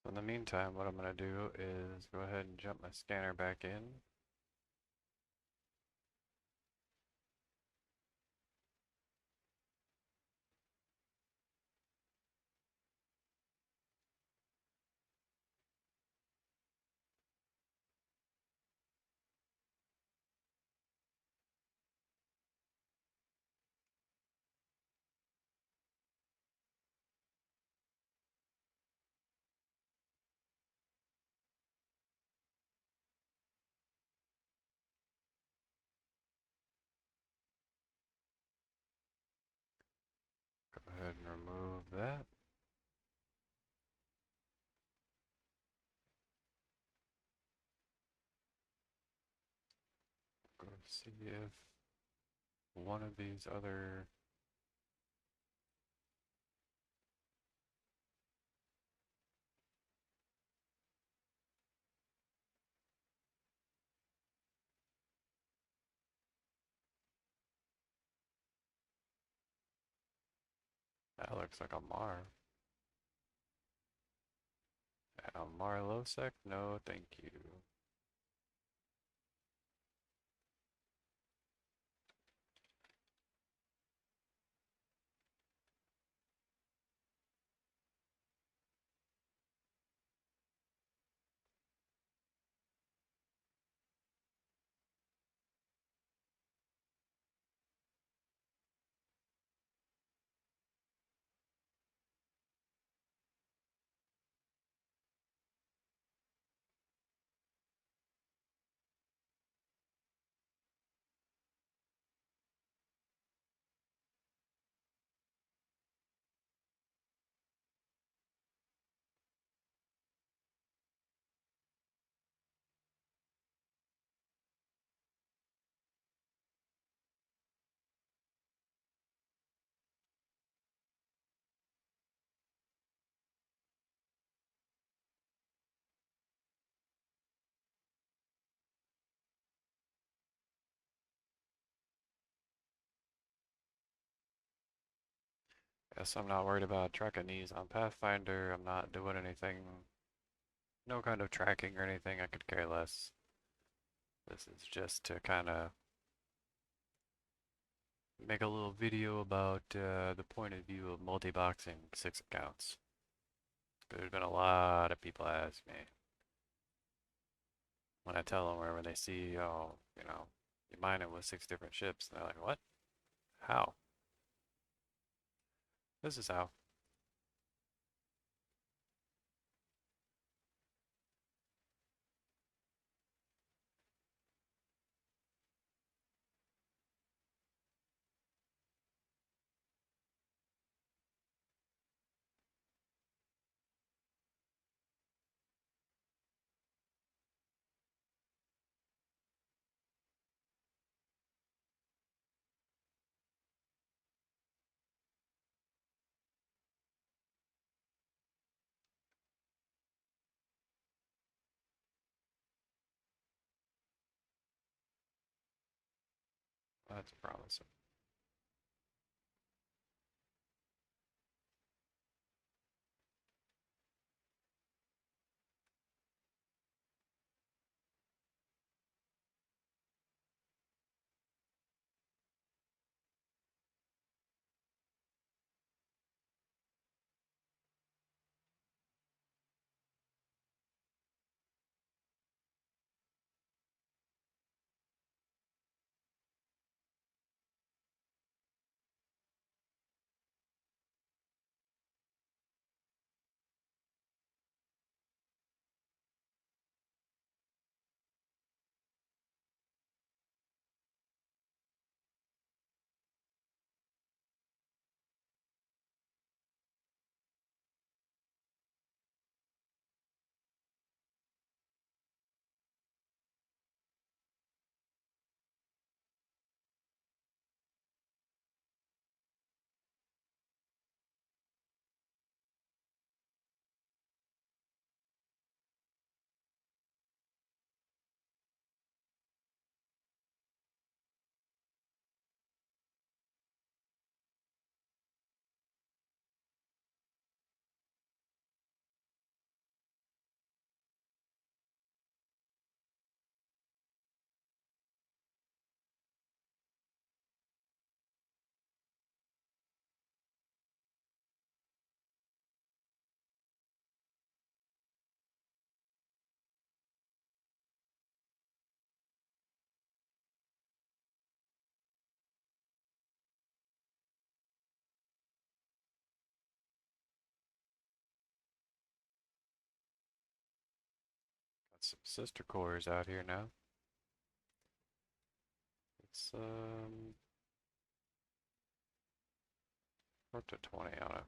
So in the meantime, what I'm gonna do is go ahead and jump my scanner back in. Go ahead and remove that. Go see if one of these other. That looks like a Mar. A Marlosec? No, thank you. Guess I'm not worried about tracking these on Pathfinder. I'm not doing anything, no kind of tracking or anything. I could care less. This is just to kind of Make a little video about the point of view of multi-boxing 6 accounts. There's been a lot of people ask me when I tell them wherever they see, oh, you mine it with 6 different ships. And they're like, what? How? This is how. That's promising. Got some sister cores out here now. It's up to 20 on it.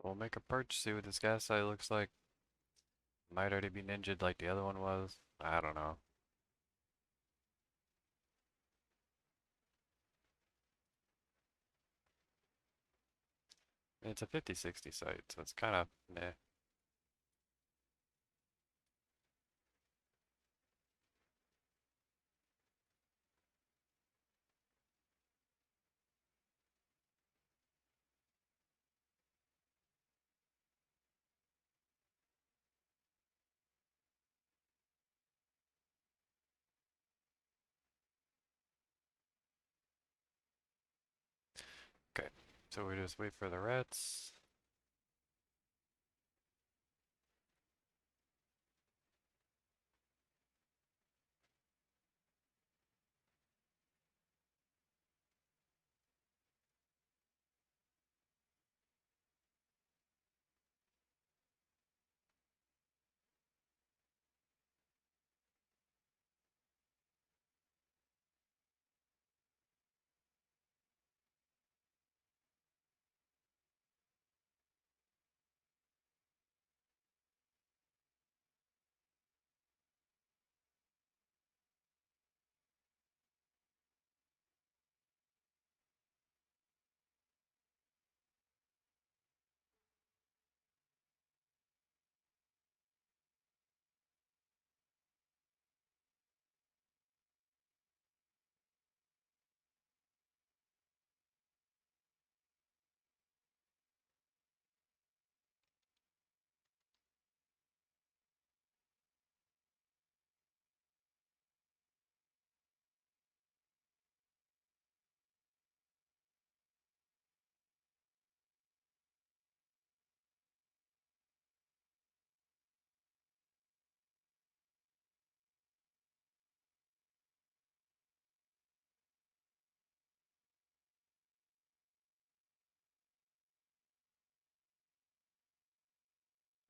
We'll make a perch, see what this gas site looks like. Might already be ninjaed like the other one was. I don't know. It's a 50-60 site, so it's kind of meh. Okay, so we just wait for the rats.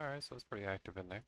Alright, so it's pretty active in there.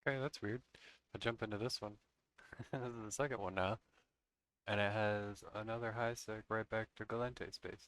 Okay, that's weird. I jump into this one. This is the second one now. And it has another high sec right back to Galente space.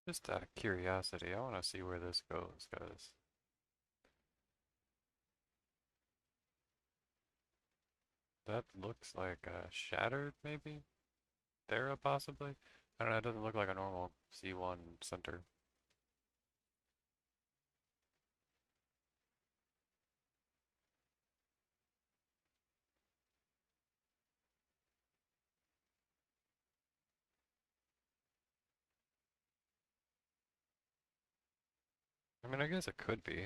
Just out of curiosity, I want to see where this goes, because that looks like shattered, maybe? Thera, possibly? I don't know, it doesn't look like a normal C1 center. I mean, I guess it could be.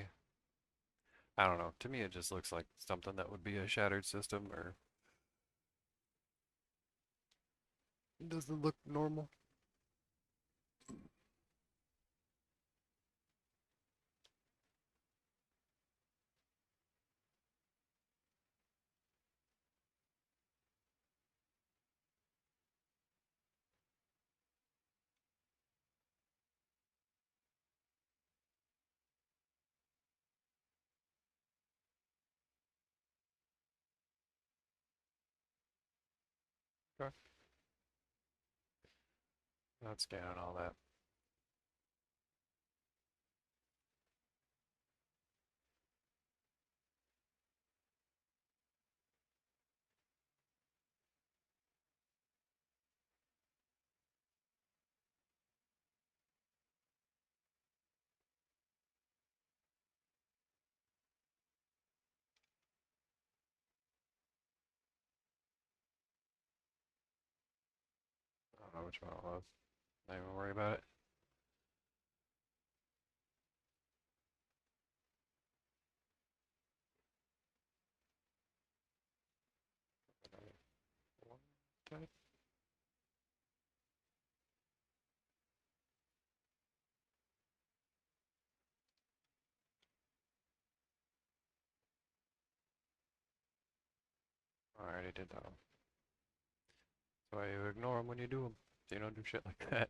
I don't know. To me, it just looks like something that would be a shattered system, or it doesn't look normal. Okay. Not scanning all that. I don't know which one it was. Not even worry about it. I already did that one. That's why you ignore them when you do them. So you don't do shit like that.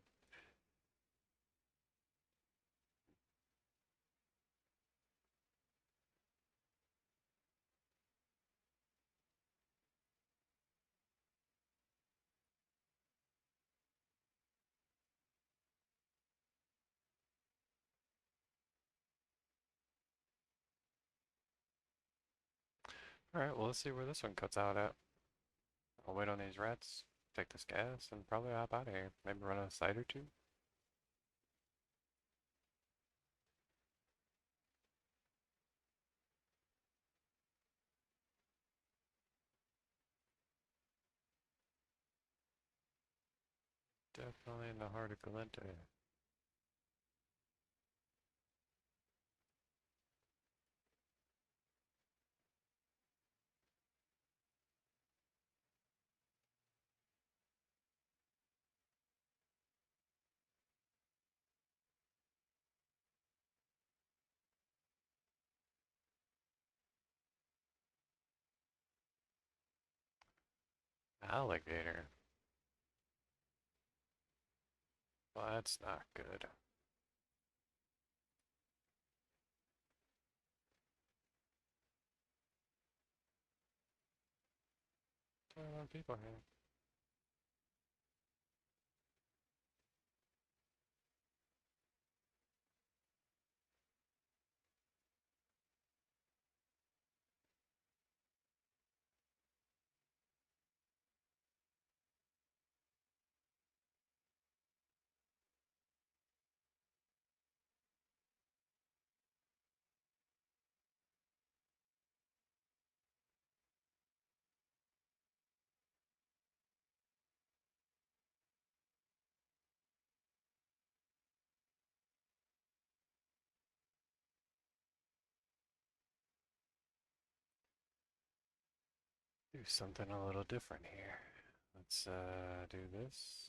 Alright, well, let's see where this one cuts out at. I'll wait on these rats, take this gas, and probably hop out of here. Maybe run a site or two. Definitely in the heart of Galente. Alligator. Well, that's not good. People here. Do something a little different here. Let's do this.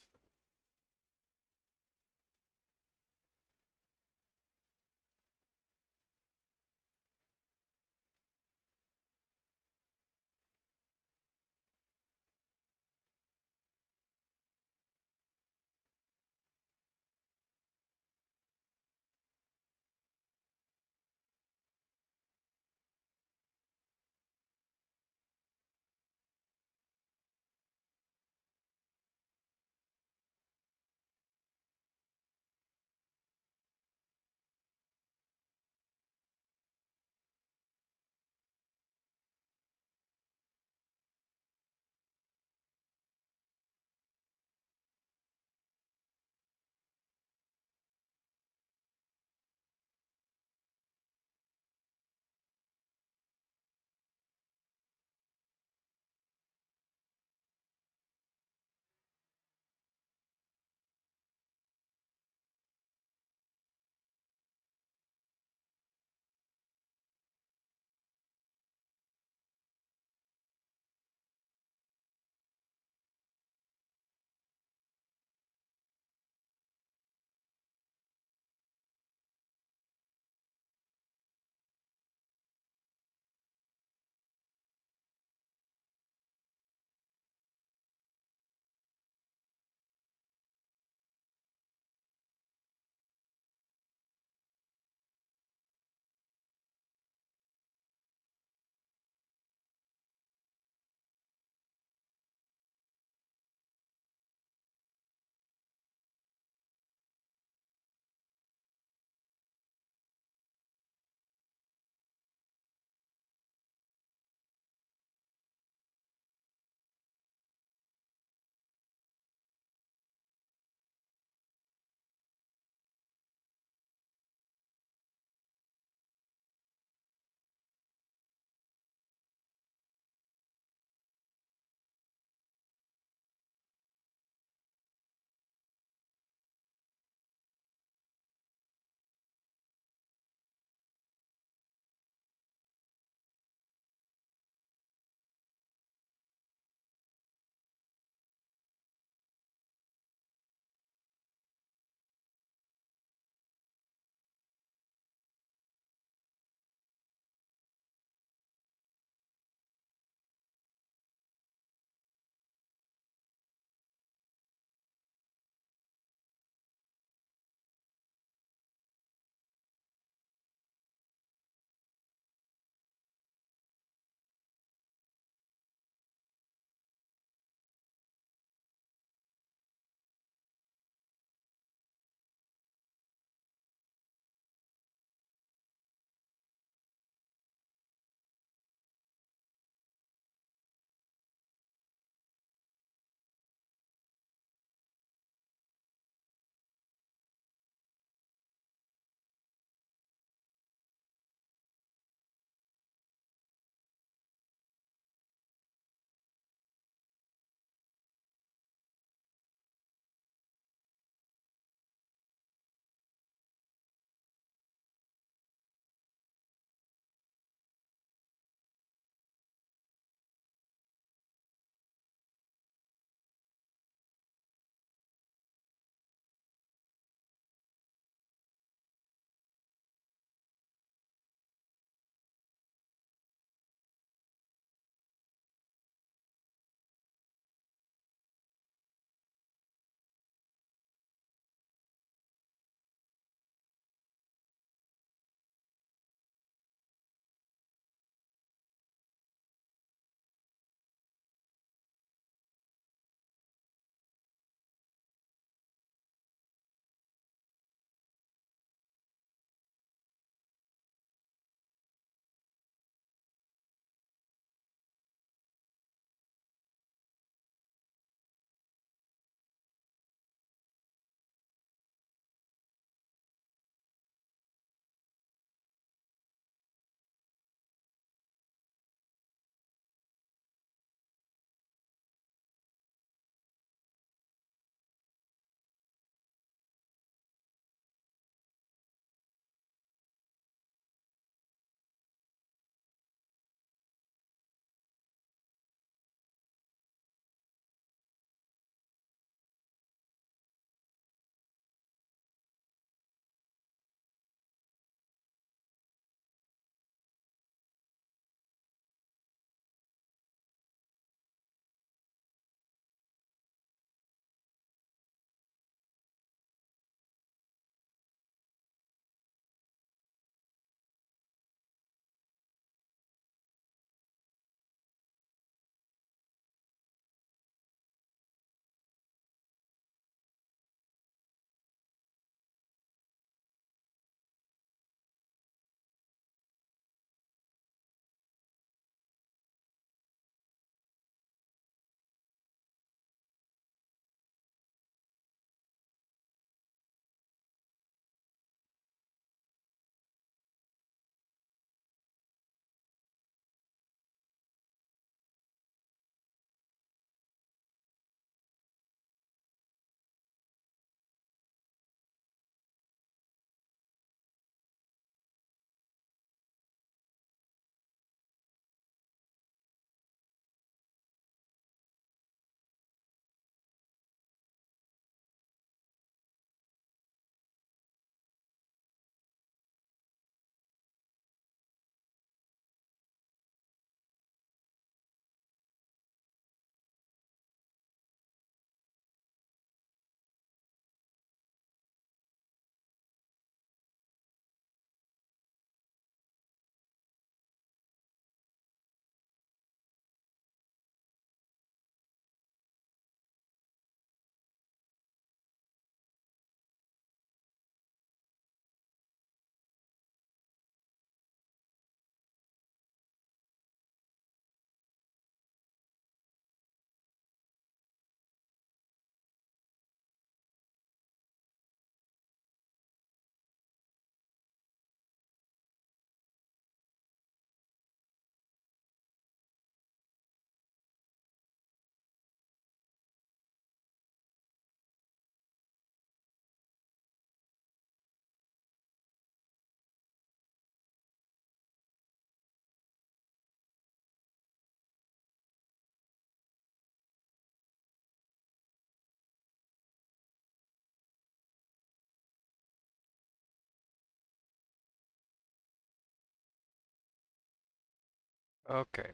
Okay,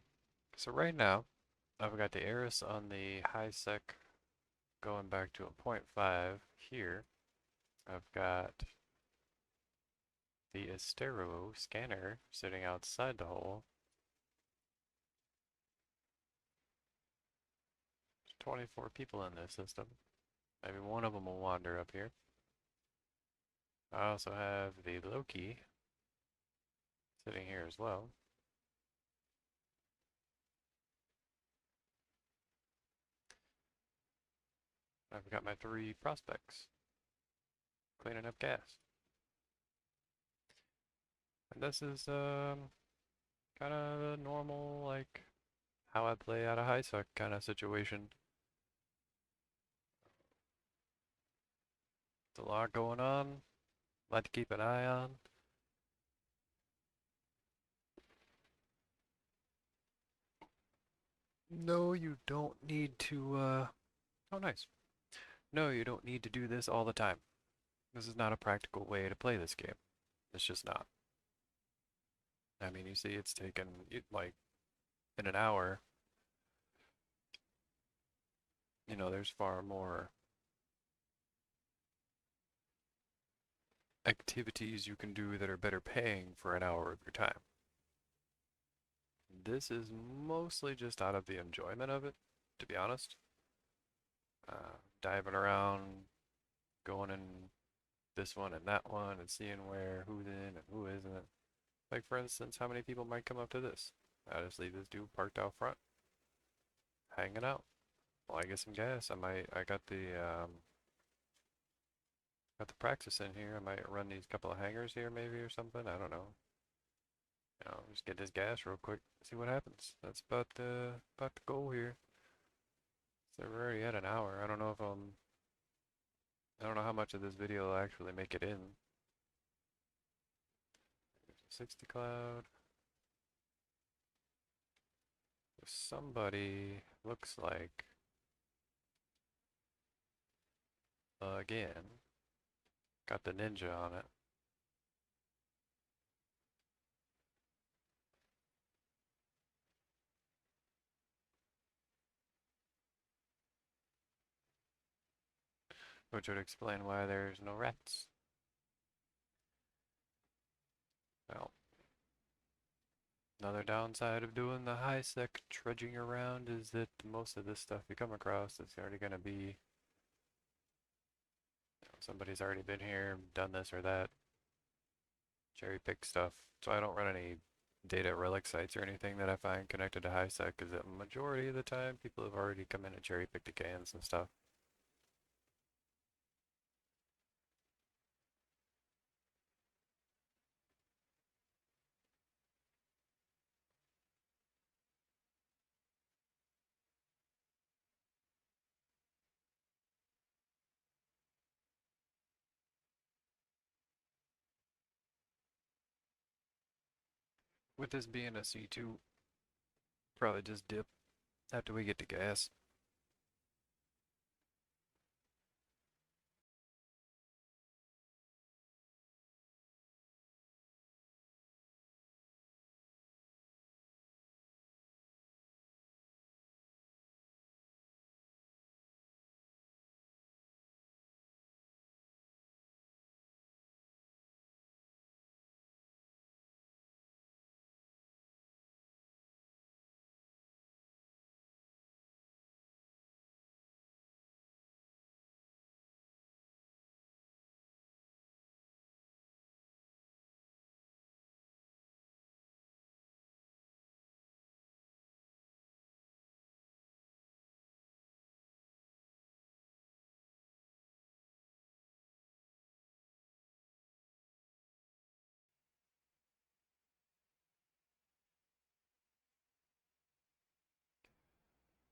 so right now I've got the Eris on the high sec going back to a point 0.5 here. I've got the Estero scanner sitting outside the hole. There's 24 people in this system. Maybe one of them will wander up here. I also have the Loki sitting here as well. I've got my 3 prospects cleaning up gas. And this is kind of a normal, like, how I play out of high sec kind of situation. There's a lot going on, a lot to keep an eye on. No, you don't need to, oh nice. No, you don't need to do this all the time. This is not a practical way to play this game. It's just not. I mean, you see it's taken, like, in an hour, there's far more activities you can do that are better paying for an hour of your time. This is mostly just out of the enjoyment of it, to be honest. Diving around, going in this one and that one, and seeing who's in and who isn't. Like, for instance, how many people might come up to this? I just leave this dude parked out front, hanging out. Well, I get some gas. I got the practice in here. I might run these couple of hangers here maybe or something. I don't know. Just get this gas real quick, see what happens. That's about the goal here. So we're already at an hour. I don't know how much of this video will actually make it in. 60 cloud. Somebody looks like, again, got the ninja on it. Which would explain why there's no rats. Well, another downside of doing the high sec trudging around is that most of this stuff you come across is already going to be, somebody's already been here, done this or that, cherry pick stuff. So I don't run any data relic sites or anything that I find connected to high sec because the majority of the time people have already come in and cherry picked the cans and stuff. With this being a C2, probably just dip after we get to gas.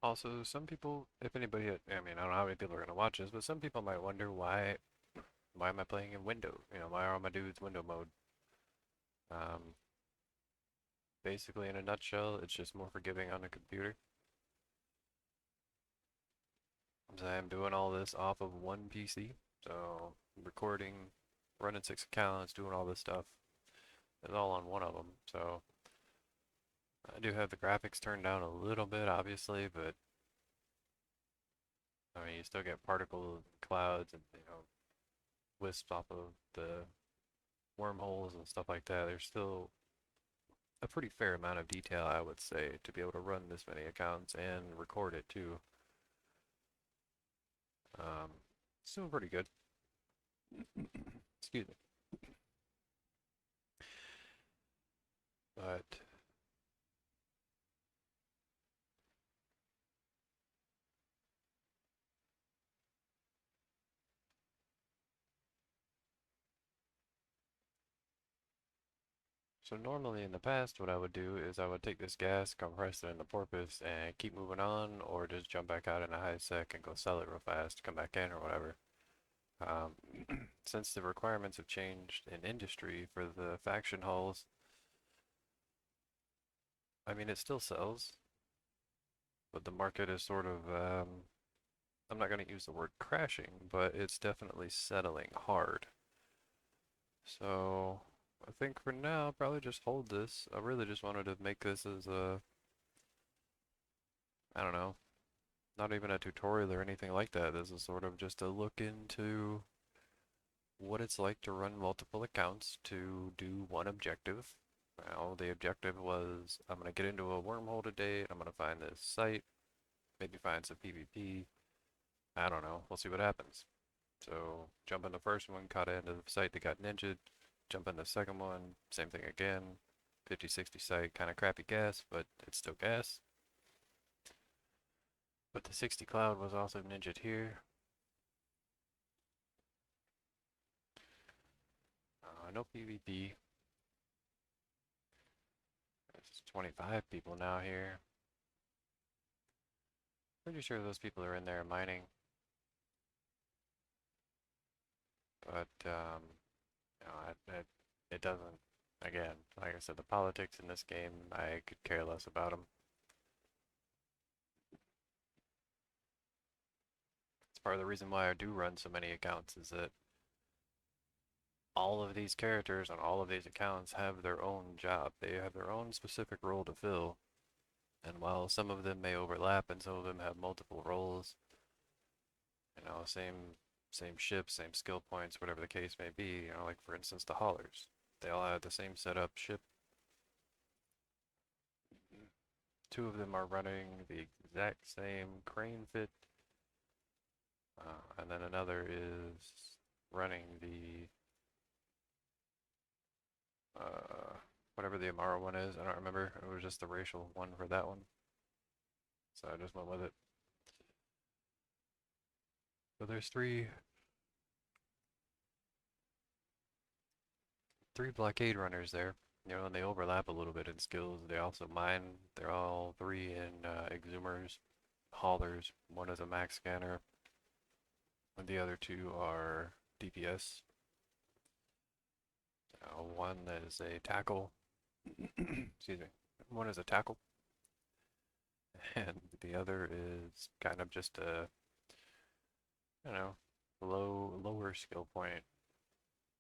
Also, some people, if anybody, I mean, I don't know how many people are going to watch this, but some people might wonder why am I playing in window? Why are all my dudes window mode? Um, Basically, in a nutshell, it's just more forgiving on a computer. I'm doing all this off of one PC, so recording, running 6 accounts, doing all this stuff is all on one of them. So I do have the graphics turned down a little bit, obviously, but I mean, you still get particle clouds and, wisps off of the wormholes and stuff like that. There's still a pretty fair amount of detail, I would say, to be able to run this many accounts and record it too. Um, it's doing pretty good. Excuse me. But so normally in the past, what I would do is I would take this gas, compress it in the porpoise, and keep moving on, or just jump back out in a high sec and go sell it real fast, come back in or whatever. Um, since the requirements have changed in industry for the faction hulls, I mean, it still sells, but the market is sort of, I'm not going to use the word crashing, but it's definitely settling hard. So I think for now, I'll probably just hold this. I really just wanted to make this as a, I don't know, not even a tutorial or anything like that. This is sort of just a look into what it's like to run multiple accounts to do one objective. Well, the objective was I'm going to get into a wormhole today and I'm going to find this site, maybe find some PvP. I don't know. We'll see what happens. So jump in the first one, caught into the site that got ninja'd. Jump in the second one, same thing again. 50-60 site, kind of crappy gas, but it's still gas. But the 60 cloud was also ninja'd here. No PvP. There's 25 people now here. Pretty sure those people are in there mining. But, it doesn't, again, like I said, the politics in this game, I could care less about them. It's part of the reason why I do run so many accounts is that all of these characters on all of these accounts have their own job. They have their own specific role to fill. And while some of them may overlap and some of them have multiple roles, same ship, same skill points, whatever the case may be, like for instance the haulers. They all have the same setup ship. Two of them are running the exact same crane fit, and then another is running the whatever the Amara one is. I don't remember. It was just the racial one for that one, so I just went with it. So there's three blockade runners there. And they overlap a little bit in skills. They also mine. They're all three in exhumers, haulers. One is a max scanner, and the other two are DPS. One is a tackle. Excuse me. One is a tackle, and the other is kind of just a, you know, lower skill point,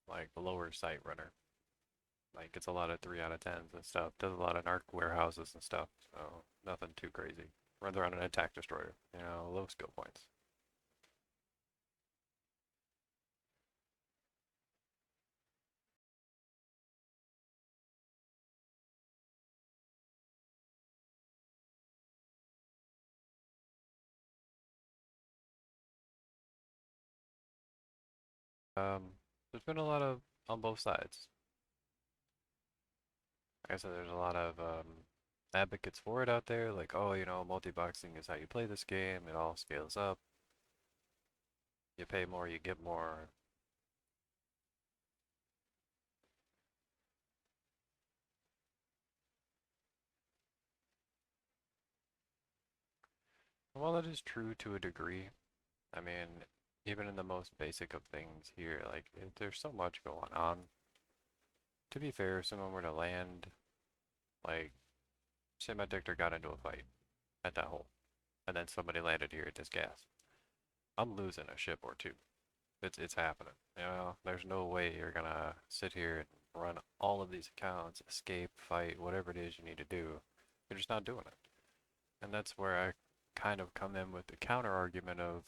like the lower site runner. Like it's a lot of 3 out of 10s and stuff. Does a lot of narc warehouses and stuff. So nothing too crazy. Runs around an attack destroyer. Low skill points. There's been a lot of on both sides. Like I said, there's a lot of advocates for it out there. Like, oh, multi-boxing is how you play this game. It all scales up. You pay more, you get more. While that is true to a degree, I mean, even in the most basic of things here, like, there's so much going on. To be fair, if someone were to land, like, say my dictator got into a fight at that hole, and then somebody landed here at this gas, I'm losing a ship or two. It's happening. There's no way you're gonna sit here and run all of these accounts, escape, fight, whatever it is you need to do, You're just not doing it. And that's where I kind of come in with the counter argument of,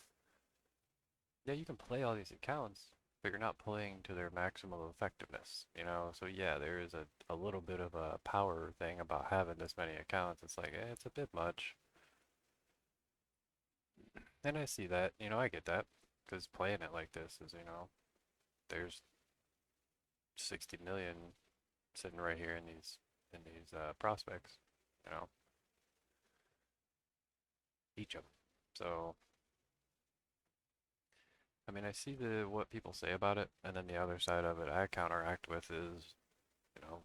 yeah, you can play all these accounts, but you're not playing to their maximum effectiveness, you know? So yeah, there is a little bit of a power thing about having this many accounts. It's like, it's a bit much. And I see that, I get that, because playing it like this is, there's 60 million sitting right here in these prospects, you know, each of them. So, I mean, I see the what people say about it, and then the other side of it I counteract with is, you know,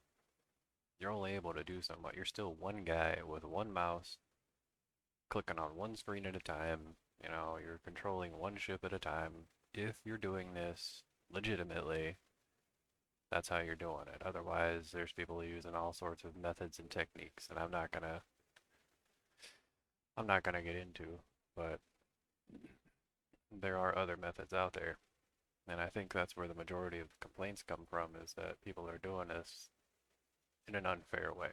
you're only able to do so much. You're still one guy with one mouse, clicking on one screen at a time. You're controlling one ship at a time. If you're doing this legitimately, that's how you're doing it. Otherwise, there's people using all sorts of methods and techniques, and I'm not gonna get into, but there are other methods out there. And I think that's where the majority of complaints come from is that people are doing this in an unfair way.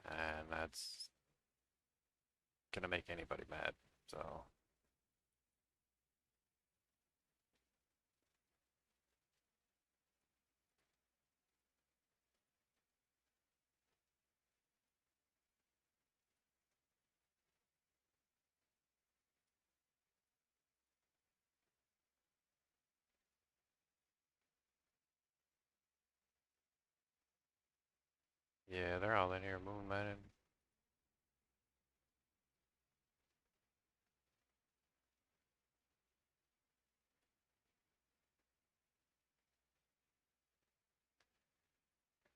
And that's gonna make anybody mad. So, yeah, they're all in here moon mining.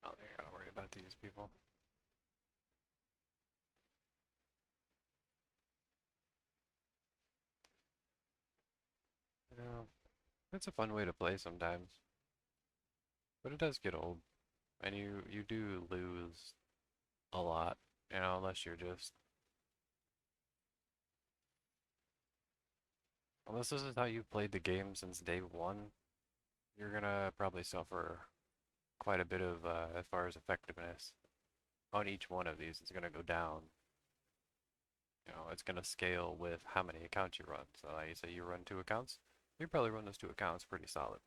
Oh, they gotta worry about these people. You know, it's a fun way to play sometimes, but it does get old, and you do lose a lot, unless you're just unless this is how you've played the game since day one, you're gonna probably suffer quite a bit of as far as effectiveness on each one of these. It's gonna go down. It's gonna scale with how many accounts you run. So like you say you run 2 accounts, you probably run those 2 accounts pretty solid.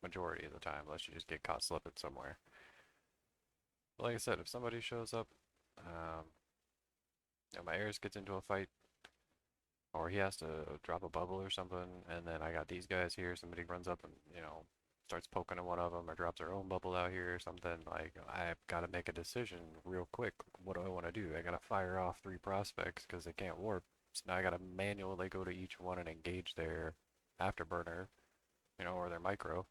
Majority of the time, unless you just get caught slipping somewhere. But like I said, if somebody shows up, um, my Ares gets into a fight, or he has to drop a bubble or something, and then I got these guys here, somebody runs up and, starts poking at one of them or drops their own bubble out here or something, like, I've got to make a decision real quick. What do I want to do? I got to fire off 3 prospects because they can't warp. So now I got to manually go to each one and engage their afterburner, or their micro.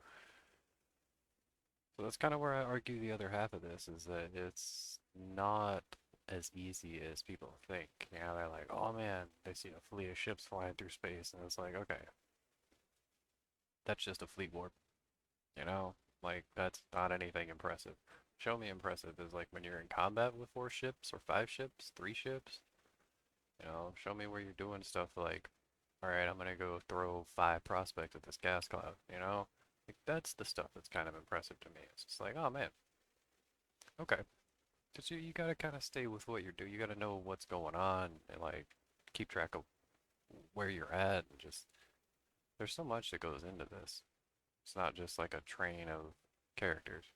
So that's kind of where I argue the other half of this is that it's not as easy as people think. They're like, oh man, they see a fleet of ships flying through space, and it's like, okay, that's just a fleet warp, you know? Like, that's not anything impressive. Show me impressive is like when you're in combat with 4 ships or 5 ships, 3 ships, show me where you're doing stuff like, all right, I'm gonna go throw 5 prospects at this gas cloud, you know? Like, that's the stuff that's kind of impressive to me. It's just like, oh man, okay. Because you gotta kind of stay with what you're doing. You gotta know what's going on and like keep track of where you're at and just there's so much that goes into this. It's not just like a train of characters,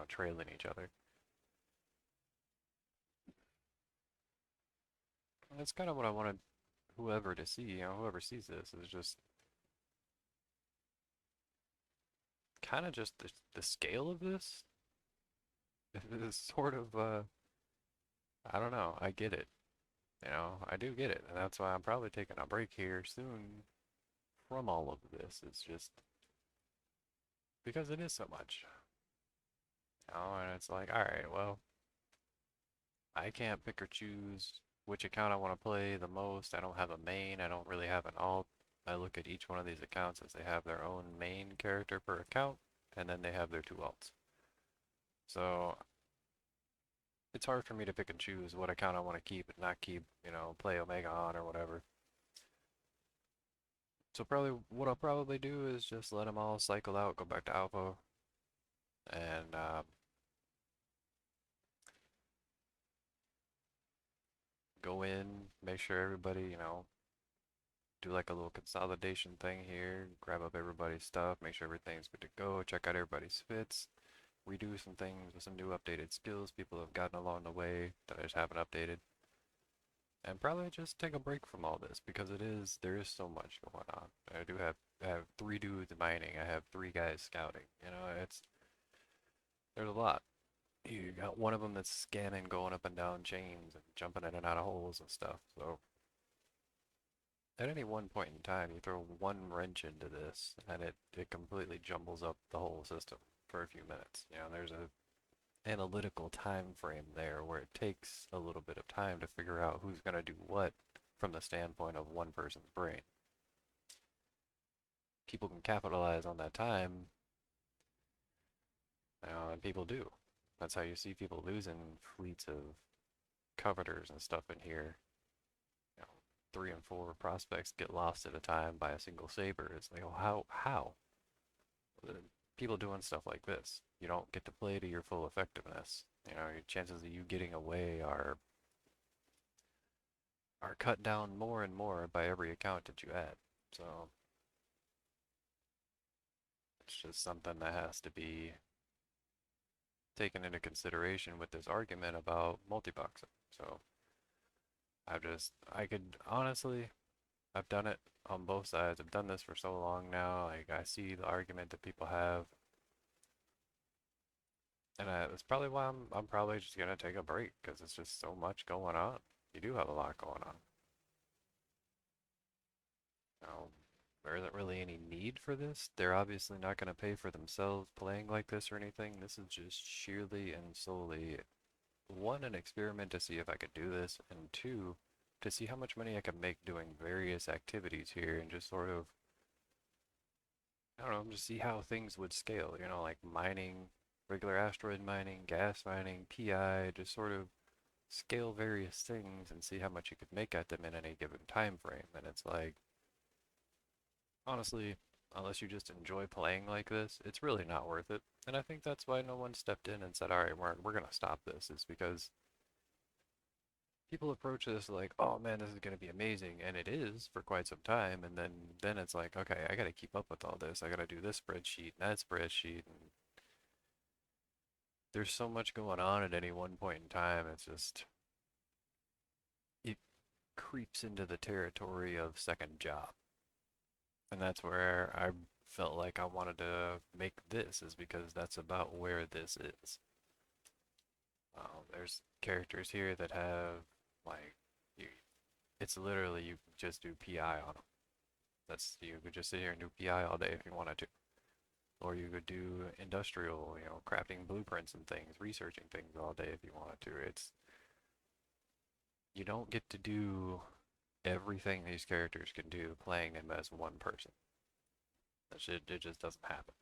trailing each other. And that's kind of what I wanted whoever to see, whoever sees this is just kind of just the scale of this is sort of I don't know. I get it. I do get it. And that's why I'm probably taking a break here soon from all of this. It's just because it is so much. And it's like, all right, well, I can't pick or choose which account I want to play the most. I don't have a main. I don't really have an alt. I look at each one of these accounts as they have their own main character per account, and then they have their 2 alts. So it's hard for me to pick and choose what account I want to keep and not keep, play Omega on or whatever. So probably what I'll probably do is just let them all cycle out, go back to alpha, and go in, make sure everybody, do like a little consolidation thing here, grab up everybody's stuff, make sure everything's good to go, check out everybody's fits, redo some things with some new updated skills people have gotten along the way that I just haven't updated, and probably just take a break from all this because there is so much going on. I have three dudes mining, I have three guys scouting, there's a lot. You got one of them that's scanning, going up and down chains and jumping in and out of holes and stuff. So at any one point in time, you throw one wrench into this, and it completely jumbles up the whole system for a few minutes. There's a analytical time frame there where it takes a little bit of time to figure out who's going to do what from the standpoint of one person's brain. People can capitalize on that time, and people do. That's how you see people losing fleets of coveters and stuff in here. You know, 3 and 4 prospects get lost at a time by a single saber. It's like, oh, how? People doing stuff like this, you don't get to play to your full effectiveness. Your chances of you getting away are cut down more and more by every account that you add. So it's just something that has to be taken into consideration with this argument about multiboxing. So I could honestly, I've done it on both sides. I've done this for so long now. Like I see the argument that people have, and that's probably why I'm probably just gonna take a break because it's just so much going on. You do have a lot going on. Now, there isn't really any need for this. They're obviously not gonna pay for themselves playing like this or anything. This is just sheerly and solely one, an experiment to see if I could do this, and two, to see how much money I can make doing various activities here and just sort of, I don't know, just see how things would scale, like mining, regular asteroid mining, gas mining, PI, just sort of scale various things and see how much you could make at them in any given time frame. And it's like, honestly, unless you just enjoy playing like this, it's really not worth it. And I think that's why no one stepped in and said, all right, we're gonna stop this, is because people approach this like, oh man, this is going to be amazing, and it is for quite some time, and then it's like, okay, I got to keep up with all this. I got to do this spreadsheet and that spreadsheet, and there's so much going on at any one point in time. It's just it creeps into the territory of second job, and that's where I felt like I wanted to make this, is because that's about where this is. There's characters here that have like you, it's literally you just do PI on them. You could just sit here and do PI all day if you wanted to. Or you could do industrial, crafting blueprints and things, researching things all day if you wanted to. You don't get to do everything these characters can do playing them as one person. It just doesn't happen.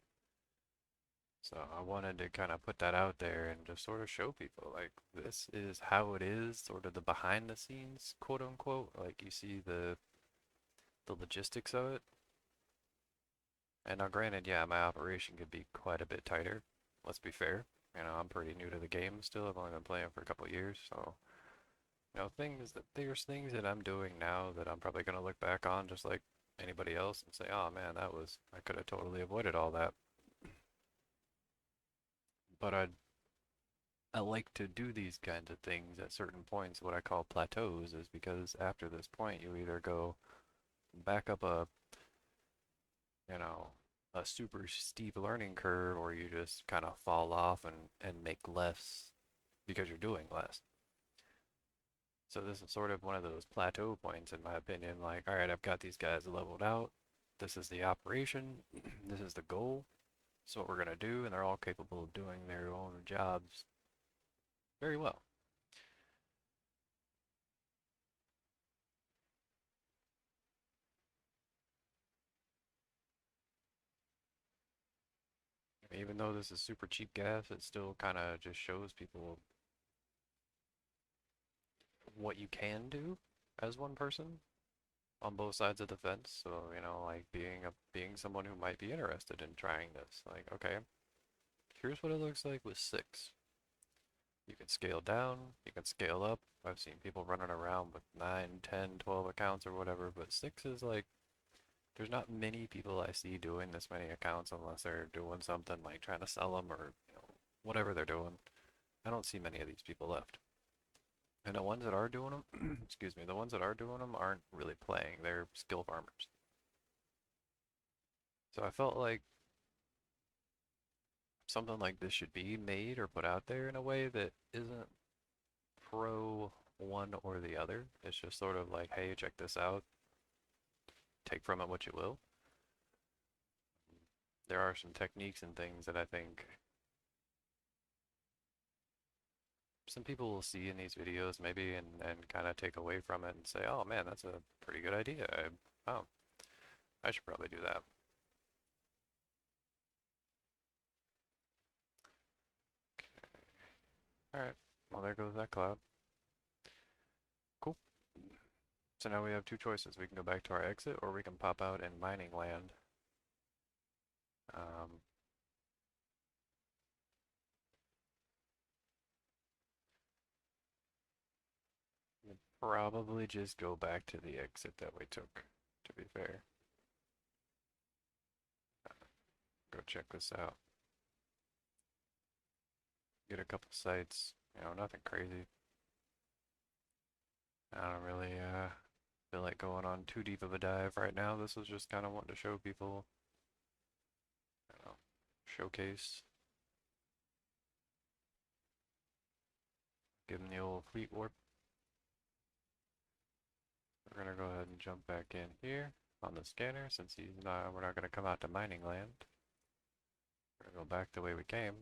So I wanted to kind of put that out there and just sort of show people like this is how it is, sort of the behind the scenes, quote unquote. Like you see the logistics of it. And now granted, yeah, my operation could be quite a bit tighter. Let's be fair. I'm pretty new to the game still. I've only been playing for a couple years, so there's things that I'm doing now that I'm probably gonna look back on just like anybody else and say, oh man, I could have totally avoided all that. But I like to do these kinds of things at certain points, what I call plateaus, is because after this point you either go back up you know, a super steep learning curve, or you just kind of fall off and make less because you're doing less. So this is sort of one of those plateau points in my opinion, like, all right, I've got these guys leveled out. This is the operation. This is the goal. This is what we're going to do, and they're all capable of doing their own jobs very well. Even though this is super cheap gas, it still kind of just shows people what you can do as one person on both sides of the fence. So, like being someone who might be interested in trying this. Like, okay, here's what it looks like with 6. You can scale down, you can scale up. I've seen people running around with 9, 10, 12 accounts or whatever, but 6 is like, there's not many people I see doing this many accounts unless they're doing something like trying to sell them or, whatever they're doing. I don't see many of these people left. And the ones that are doing them, excuse me, the ones that are doing them aren't really playing. They're skill farmers. So I felt like something like this should be made or put out there in a way that isn't pro one or the other. It's just sort of like, hey, check this out. Take from it what you will. There are some techniques and things that I think some people will see in these videos maybe and kind of take away from it and say, oh man, that's a pretty good idea. Oh, I should probably do that. All right. Well, there goes that cloud. Cool. So now we have two choices. We can go back to our exit or we can pop out in mining land. Um, Probably just go back to the exit that we took, to be fair. Go check this out. Get a couple sites, nothing crazy. I don't really feel like going on too deep of a dive right now. This was just kind of wanting to show people, showcase, give them the old fleet warp. We're gonna go ahead and jump back in here on the scanner since we're not gonna come out to mining land. We're gonna go back the way we came.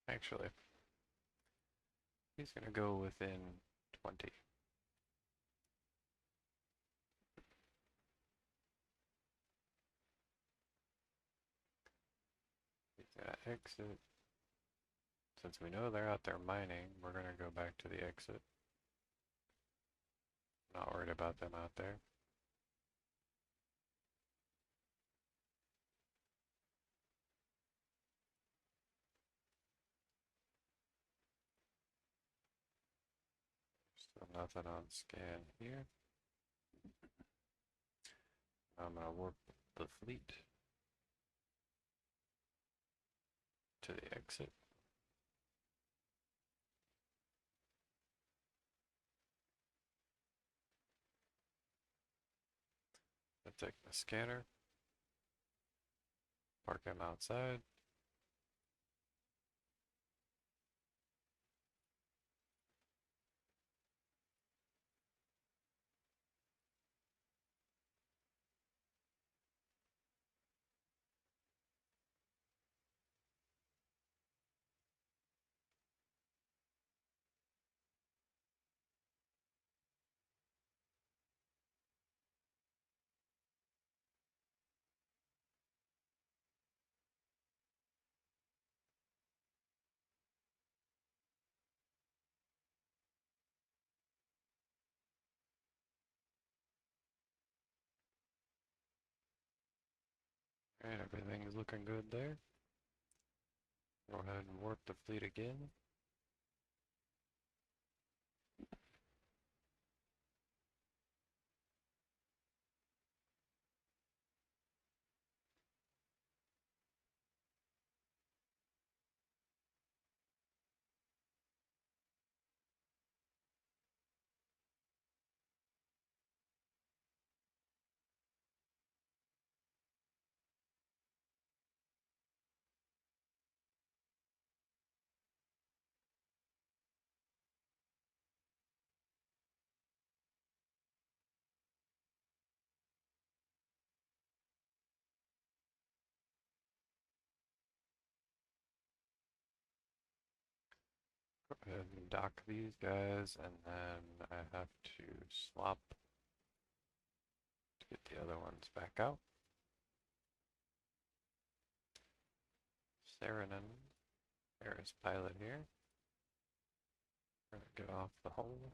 Actually, he's gonna go within 20. He's gonna exit. Since we know they're out there mining, we're gonna go back to the exit. Not worried about them out there. Still nothing on scan here. I'm gonna warp the fleet to the exit. Detect the scanner. Park him outside. Alright, everything is looking good there. Go ahead and warp the fleet again. Go ahead and dock these guys, and then I have to swap Get the other ones back out. Saranen. There's pilot here. We're gonna get off the hole.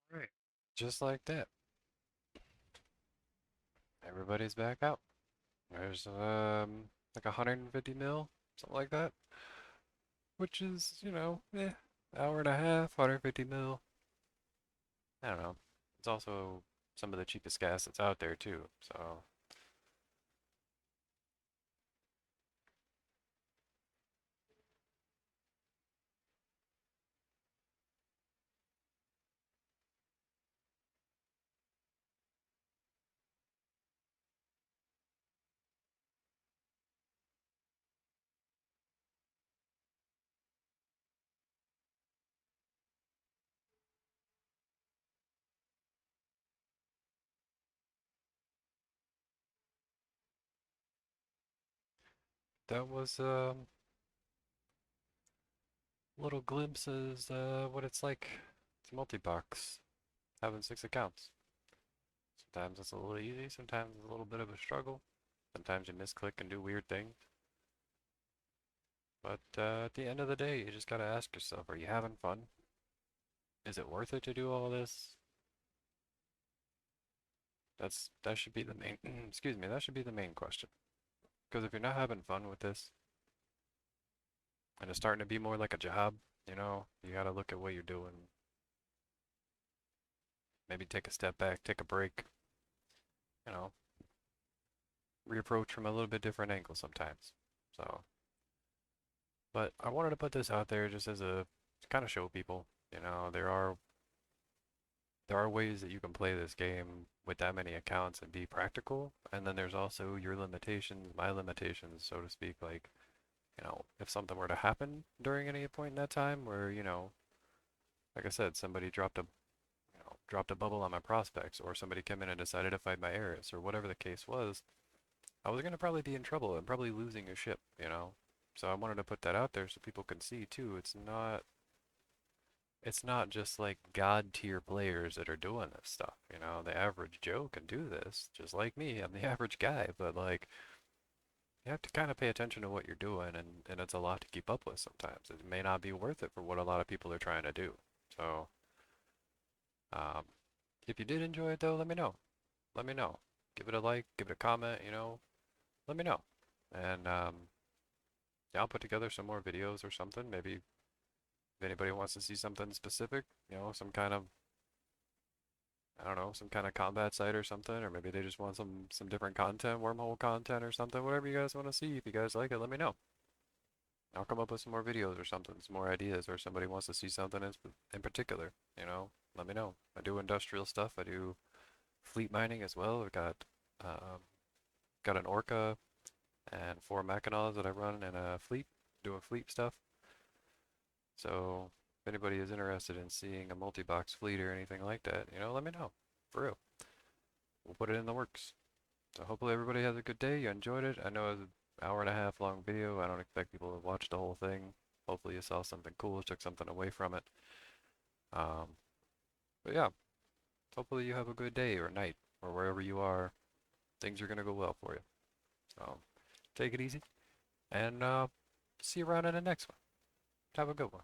Right. Just like that. Everybody's back out. There's like 150 mil, something like that. Which is, hour and a half, 150 mil. I don't know. It's also some of the cheapest gas that's out there too. So, that was little glimpses what it's like to multi-box having 6 accounts. Sometimes it's a little easy, sometimes it's a little bit of a struggle. Sometimes you misclick and do weird things. But at the end of the day, you just gotta ask yourself, are you having fun? Is it worth it to do all this? That should be the main excuse me, that should be the main question. Because if you're not having fun with this and it's starting to be more like a job, you gotta look at what you're doing. Maybe take a step back, take a break, you know, reapproach from a little bit different angle sometimes. So, but I wanted to put this out there just as a to kind of show people, there are ways that you can play this game with that many accounts and be practical, and then there's also your limitations, my limitations, so to speak, like, if something were to happen during any point in that time where, like I said, somebody dropped a bubble on my prospects, or somebody came in and decided to fight my heiress, or whatever the case was, I was gonna probably be in trouble and probably losing a ship. So I wanted to put that out there so people can see too. It's not just like god tier players that are doing this stuff. The average Joe can do this, just like me. I'm the average guy, but like you have to kind of pay attention to what you're doing, and it's a lot to keep up with sometimes. It may not be worth it for what a lot of people are trying to do. So, um, if you did enjoy it though, let me know. Let me know. Give it a like, give it a comment, let me know. And yeah, I'll put together some more videos or something. Maybe if anybody wants to see something specific, some kind of, I don't know, some kind of combat site or something, or maybe they just want some different content, wormhole content or something, whatever you guys want to see. If you guys like it, let me know. I'll come up with some more videos or something, some more ideas, or somebody wants to see something in particular, let me know. I do industrial stuff. I do fleet mining as well. I've um, got an Orca and 4 Mackinaws that I run in a fleet, doing fleet stuff. So if anybody is interested in seeing a multi-box fleet or anything like that, let me know. For real. We'll put it in the works. So hopefully everybody has a good day. You enjoyed it. I know it was an hour and a half long video. I don't expect people to watch the whole thing. Hopefully you saw something cool, took something away from it. Um, but yeah, hopefully you have a good day or night or wherever you are. Things are gonna go well for you. So take it easy and see you around in the next one. Have a good one.